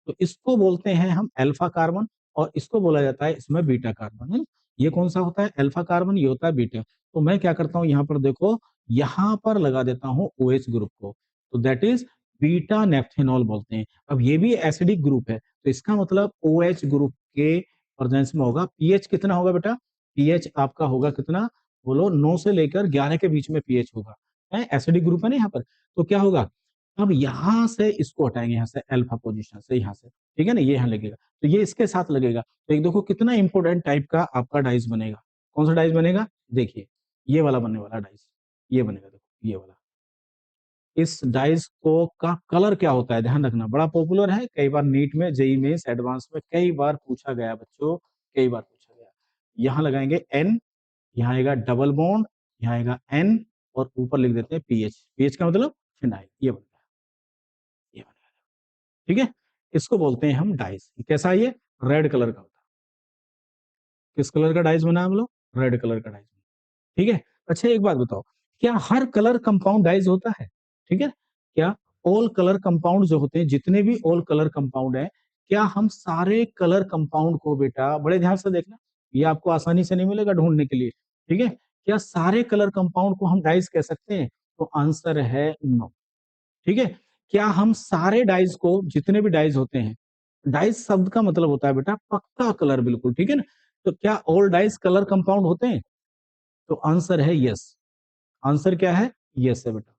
तो इसको बोलते हैं हम अल्फा कार्बन, और इसको बोला जाता है इसमें बीटा कार्बन, है ना। ये कौन सा होता है, अल्फा कार्बन, ये होता है बीटा। तो मैं क्या करता हूँ यहाँ पर देखो, यहाँ पर लगा देता हूँ OH ग्रुप को, तो दैट इज बीटा नेप्थेनॉल बोलते हैं। अब ये भी एसिडिक ग्रुप है, तो इसका मतलब OH ग्रुप के प्रेजेंस में होगा। पीएच कितना होगा बेटा, पीएच आपका होगा कितना बोलो, 9 से लेकर 11 के बीच में पीएच होगा, है, एसिडिक ग्रुप है ना यहाँ पर। तो क्या होगा, अब यहां से इसको हटाएंगे, यहाँ से अल्फा पोजीशन से, यहाँ से, ठीक है ना, ये यहाँ लगेगा, तो ये इसके साथ लगेगा, तो एक देखो कितना इंपोर्टेंट टाइप का आपका डाइस बनेगा। कौन सा डाइस बनेगा, देखिए ये वाला बनने वाला डाइस, ये बनेगा, देखो ये वाला। इस डाइस को का कलर क्या होता है, ध्यान रखना, बड़ा पॉपुलर है, कई बार नीट में, जेई में, एडवांस में कई बार पूछा गया बच्चों, कई बार पूछा गया। यहाँ लगाएंगे एन, यहाँ आएगा डबल बॉन्ड, यहाँ आएगा एन, और ऊपर लिख देते हैं पीएच, पीएच का मतलब फिनाइल, ये बन गया, ये बन गया, ठीक है। इसको बोलते हैं हम डाइस, कैसा है ये, रेड कलर का होता है। किस कलर का डाइस बना हम लोग, रेड कलर का डाइस, ठीक है। अच्छा एक बात बताओ, क्या हर कलर कंपाउंड डाइज होता है, ठीक है, क्या ऑल कलर कंपाउंड जो होते हैं, जितने भी ऑल कलर कंपाउंड है, क्या हम सारे कलर कंपाउंड को बेटा, बड़े ध्यान से देखना, ये आपको आसानी से नहीं मिलेगा ढूंढने के लिए, ठीक है, क्या सारे कलर कंपाउंड को हम डाइज कह सकते हैं, तो आंसर है नो, ठीक है। क्या हम सारे डाइज को, जितने भी डाइज होते हैं, डाइज शब्द का मतलब होता है बेटा पक्का कलर, बिल्कुल, ठीक है ना, तो क्या ऑल डाइज कलर कंपाउंड होते हैं, तो आंसर है यस, आंसर क्या है, यस है बेटा,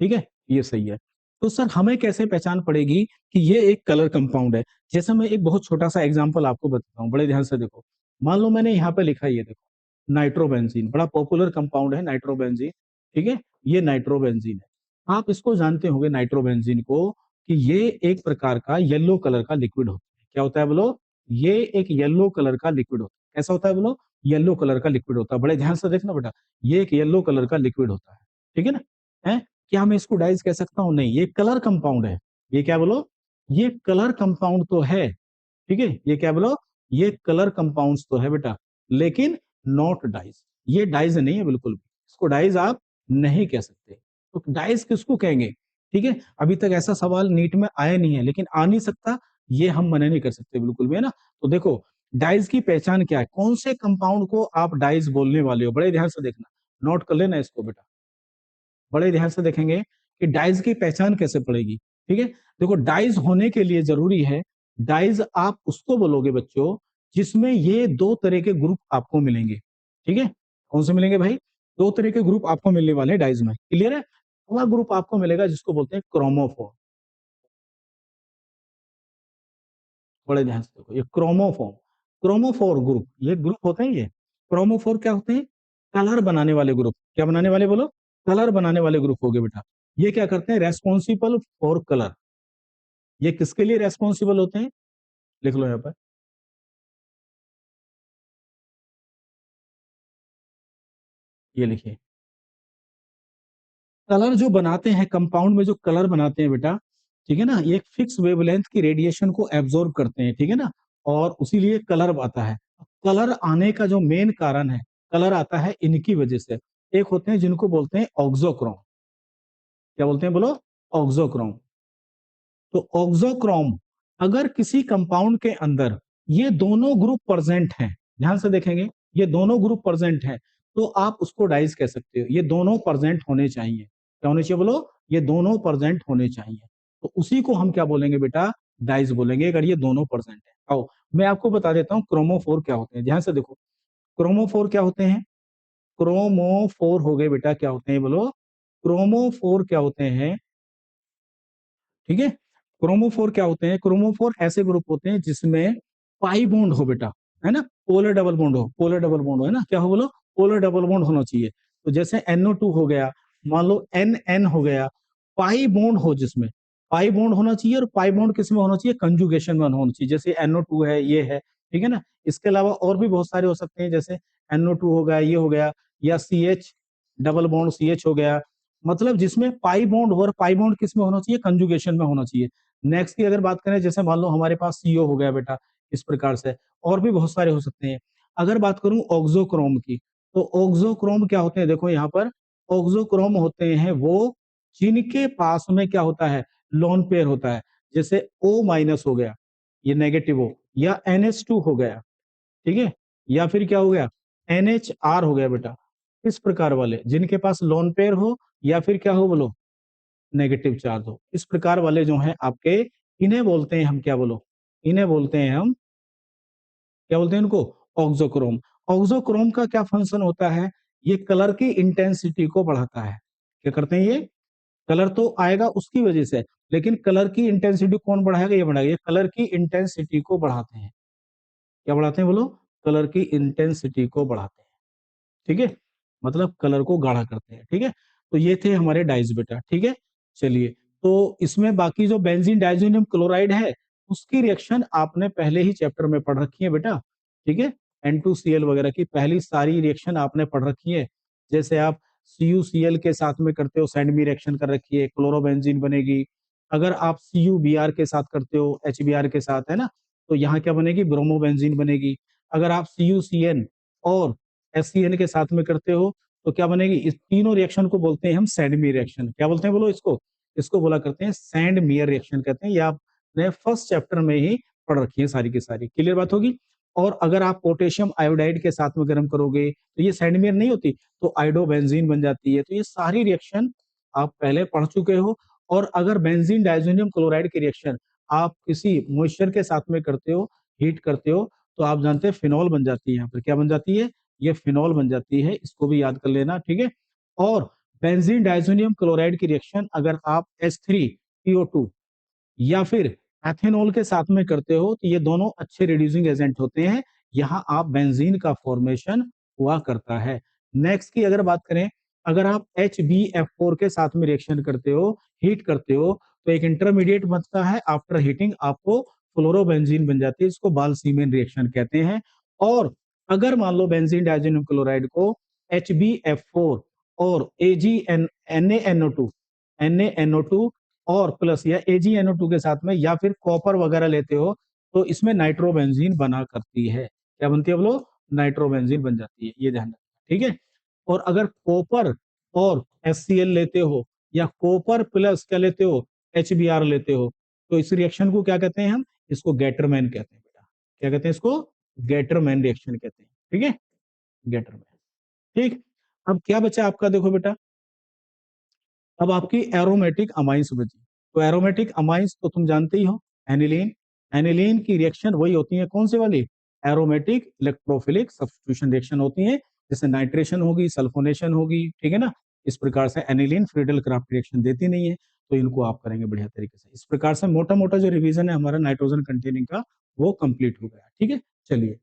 ठीक है, ये सही है। तो सर हमें कैसे पहचान पड़ेगी कि ये एक कलर कंपाउंड है, जैसे मैं एक बहुत छोटा सा एग्जांपल आपको बताता हूँ, बड़े ध्यान से देखो। मान लो मैंने यहाँ पे लिखा है, ये देखो नाइट्रोबेंजीन, बड़ा पॉपुलर कंपाउंड है नाइट्रोबेंजीन, ठीक है, ये नाइट्रोबेंजीन है, आप इसको जानते होंगे नाइट्रोबेंजीन को, कि ये एक प्रकार का येलो कलर का लिक्विड होता है, क्या होता है बोलो, ये एक येलो कलर का लिक्विड होता है, कैसा होता है बोलो, येलो कलर का लिक्विड होता है। बड़े ध्यान से देखना बेटा, ये एक येलो कलर का लिक्विड होता है, ठीक है ना? है, क्या मैं इसको डाइज कह सकता हूँ? नहीं, ये कलर कंपाउंड है। ये क्या बोलो? ये कलर कंपाउंड तो है, ठीक है, ये क्या बोलो? ये कलर कंपाउंड्स तो है बेटा, लेकिन नॉट डाइज। ये डाइज नहीं है बिल्कुल भी, इसको डाइज आप नहीं कह सकते। तो डाइज किसको कहेंगे? ठीक है, अभी तक ऐसा सवाल नीट में आया नहीं है, लेकिन आ नहीं सकता, ये हम मना नहीं कर सकते बिल्कुल भी, है ना? तो देखो, डाइज की पहचान क्या है, कौन से कंपाउंड को आप डाइज बोलने वाले हो, बड़े ध्यान से देखना, नोट कर लेना इसको बेटा, बड़े ध्यान से देखेंगे कि डाइज की पहचान कैसे पड़ेगी। ठीक है, देखो, डाइज होने के लिए जरूरी है, डाइज आप उसको बोलोगे बच्चों जिसमें ये दो तरह के ग्रुप आपको मिलेंगे। ठीक है, कौन से मिलेंगे भाई? दो तरह के ग्रुप आपको मिलने वाले हैं डाइज में, क्लियर है? पहला ग्रुप आपको मिलेगा जिसको बोलते हैं क्रोमोफोर। बड़े ध्यान से देखो, ये क्रोमोफोर, क्रोमोफोर ग्रुप, ये ग्रुप होते हैं, ये क्रोमोफोर क्या होते हैं? कलर बनाने वाले ग्रुप। क्या बनाने वाले बोलो? कलर बनाने वाले ग्रुप हो गए बेटा। ये क्या करते हैं? Responsible for colour. ये किसके लिए रेस्पॉन्सिबल होते हैं? लिख लो यहाँ पर, ये लिखिए, कलर जो बनाते हैं कंपाउंड में, जो कलर बनाते हैं बेटा, ठीक है ना, ये एक फिक्स वेवलेंथ की रेडिएशन को एब्जॉर्ब करते हैं, ठीक है ना, और उसी लिए कलर आता है। कलर आने का जो मेन कारण है, कलर आता है इनकी वजह से। एक होते हैं जिनको बोलते हैं ऑक्सोक्रोम। क्या बोलते हैं बोलो? ऑक्सोक्रोम। तो ऑक्सोक्रोम, अगर किसी कंपाउंड के अंदर ये दोनों ग्रुप प्रेजेंट हैं, ध्यान से देखेंगे, ये दोनों ग्रुप प्रेजेंट हैं, तो आप उसको डाइज कह सकते हो। ये दोनों प्रेजेंट होने चाहिए। क्या होने चाहिए बोलो? ये दोनों प्रेजेंट होने चाहिए। तो उसी को हम क्या बोलेंगे बेटा? डाइज बोलेंगे, अगर ये दोनों प्रेजेंट है। आओ मैं आपको बता देता हूँ क्रोमोफोर क्या होते हैं, ध्यान से देखो। क्रोमोफोर क्या होते हैं? क्रोमोफोर हो गए बेटा, क्या होते हैं बोलो? क्रोमोफोर क्या होते हैं? ठीक है, क्रोमोफोर क्या होते हैं? क्रोमोफोर ऐसे ग्रुप होते हैं जिसमें पाई बॉन्ड हो बेटा, है ना, पोलर डबल बॉन्ड हो, पोलर डबल बॉन्ड हो, है ना, क्या हो बोलो? पोलर डबल बॉन्ड होना चाहिए। तो जैसे NO2 हो गया, मान लो NN हो गया, पाई बॉन्ड हो जिसमें, पाई बॉन्ड होना चाहिए, और पाई बॉन्ड किस में होना चाहिए? कंजुगेशन में होना चाहिए, जैसे NO2 है, ये है, ठीक है ना। इसके अलावा और भी बहुत सारे हो सकते हैं, जैसे NO2 हो गया, ये हो गया, या CH डबल बॉन्ड CH हो गया, मतलब जिसमें पाई बॉन्ड हो, और पाई बॉन्ड किस में होना चाहिए? कंजुगेशन में होना चाहिए। नेक्स्ट की अगर बात करें, जैसे मान लो हमारे पास CO हो गया बेटा, इस प्रकार से, और भी बहुत सारे हो सकते हैं। अगर बात करूं ऑक्सोक्रोम की, तो ऑक्सोक्रोम क्या होते हैं? देखो यहाँ पर, ऑक्सोक्रोम होते हैं वो जिनके पास में क्या होता है? लोन पेयर होता है, जैसे O माइनस हो गया, ये नेगेटिव हो, या NH2 हो गया, ठीक है, या फिर क्या हो गया? NHR हो गया बेटा। इस प्रकार वाले जिनके पास लोन पेयर हो, या फिर क्या हो बोलो? नेगेटिव चार्ज हो, इस प्रकार वाले जो हैं आपके, इन्हें बोलते हैं हम, क्या बोलो? इन्हें बोलते हैं हम, क्या बोलते हैं इनको? ऑक्सोक्रोम। ऑक्सोक्रोम का क्या फंक्शन होता है? ये कलर की इंटेंसिटी को बढ़ाता है। क्या करते हैं ये? कलर तो आएगा उसकी वजह से, लेकिन कलर की इंटेंसिटी कौन बढ़ाएगा? ये बढ़ाएगा, ये कलर की इंटेंसिटी को बढ़ाते हैं। क्या बढ़ाते हैं बोलो? कलर की इंटेंसिटी को बढ़ाते हैं, ठीक है, मतलब कलर को गाढ़ा करते हैं, ठीक है। तो ये थे हमारे डाइज बेटा, ठीक है। चलिए, तो इसमें बाकी जो बेंजीन डाइजोनियम क्लोराइड है, उसकी रिएक्शन आपने पहले ही चैप्टर में पढ़ रखी है बेटा, ठीक है। N2Cl वगैरह की पहली सारी रिएक्शन आपने पढ़ रखी है। जैसे आप CuCl के साथ में करते हो, सैंडमी रिएक्शन कर रखी है, क्लोरोबेंजीन बनेगी। अगर आप CuBr के साथ करते हो, HBr के साथ, है ना, तो यहाँ क्या बनेगी? ब्रोमोबेंजीन बनेगी। अगर आप CuCN और SCN के साथ में करते हो, तो क्या बनेगी? इस तीनों रिएक्शन को बोलते हैं हम सैंडमी रिएक्शन। क्या बोलते हैं बोलो इसको? इसको बोला करते हैं सैंड मियर रिएक्शन कहते हैं। ये आपने फर्स्ट चैप्टर में ही पढ़ रखी है सारी की सारी, क्लियर बात होगी। और अगर आप पोटेशियम आयोडाइड के साथ में गर्म करोगे, तो ये सैंड मियर नहीं होती, तो आइडोबेंजीन बन जाती है। तो ये सारी रिएक्शन आप पहले पढ़ चुके हो। और अगर बेंजीन डाइजोनियम क्लोराइड की रिएक्शन आप किसी मॉइस्चर के साथ में करते हो, हीट करते हो, तो आप जानते हैं फिनॉल बन जाती है। यहाँ पर क्या बन जाती है? ये फिनॉल बन जाती है, इसको भी याद कर लेना, ठीक है। और बेंजीन डाइजोनियम क्लोराइड की रिएक्शन अगर आप H3PO2 या फिर एथेनॉल के साथ में करते हो, तो ये दोनों अच्छे रिड्यूसिंग एजेंट होते हैं। यहाँ आप बेंजीन का फॉर्मेशन हुआ करता है। नेक्स्ट की अगर बात करें, अगर आप HbF4 के साथ में रिएक्शन करते हो, हीट करते हो, तो एक इंटरमीडिएट बनता है। आफ्टर हीटिंग आपको फ्लोरोबेंजीन बन जाती है, इसको बाल सीमेन रिएक्शन कहते हैं। और अगर मान लो बेंजीन डाइजेनियम क्लोराइड को HbF4 और NaNO2 और प्लस या AgNO2 के साथ में या फिर कॉपर वगैरह लेते हो तो इसमें नाइट्रोबेंजीन बना करती है। क्या बनती है बोलो? नाइट्रोबेंजीन बन जाती है, ये ध्यान रखना, ठीक है। और अगर कॉपर और HCl लेते हो या कॉपर प्लस क्या लेते हो, HBr लेते हो, तो इस रिएक्शन को क्या कहते हैं हम? इसको गेटरमैन कहते हैं बेटा। क्या कहते हैं इसको? गेटरमैन रिएक्शन कहते हैं, ठीक है, गेटरमैन। ठीक, अब क्या बचा आपका, देखो बेटा, अब आपकी एरोमेटिक अमाइंस बची। तो एरोमेटिक अमाइंस तो तुम जानते ही हो, एनिलीन। एनिलीन की रिएक्शन वही होती है, कौन से वाली? एरोमेटिक इलेक्ट्रोफिलिक सब्स्टिट्यूशन रिएक्शन होती है, जैसे नाइट्रेशन होगी, सल्फोनेशन होगी, ठीक है ना। इस प्रकार से एनिलीन फ्रीडल क्राफ्ट रिएक्शन देती नहीं है, तो इनको आप करेंगे बढ़िया तरीके से। इस प्रकार से मोटा मोटा जो रिवीजन है हमारा नाइट्रोजन कंटेनिंग का, वो कंप्लीट हो गया, ठीक है। चलिए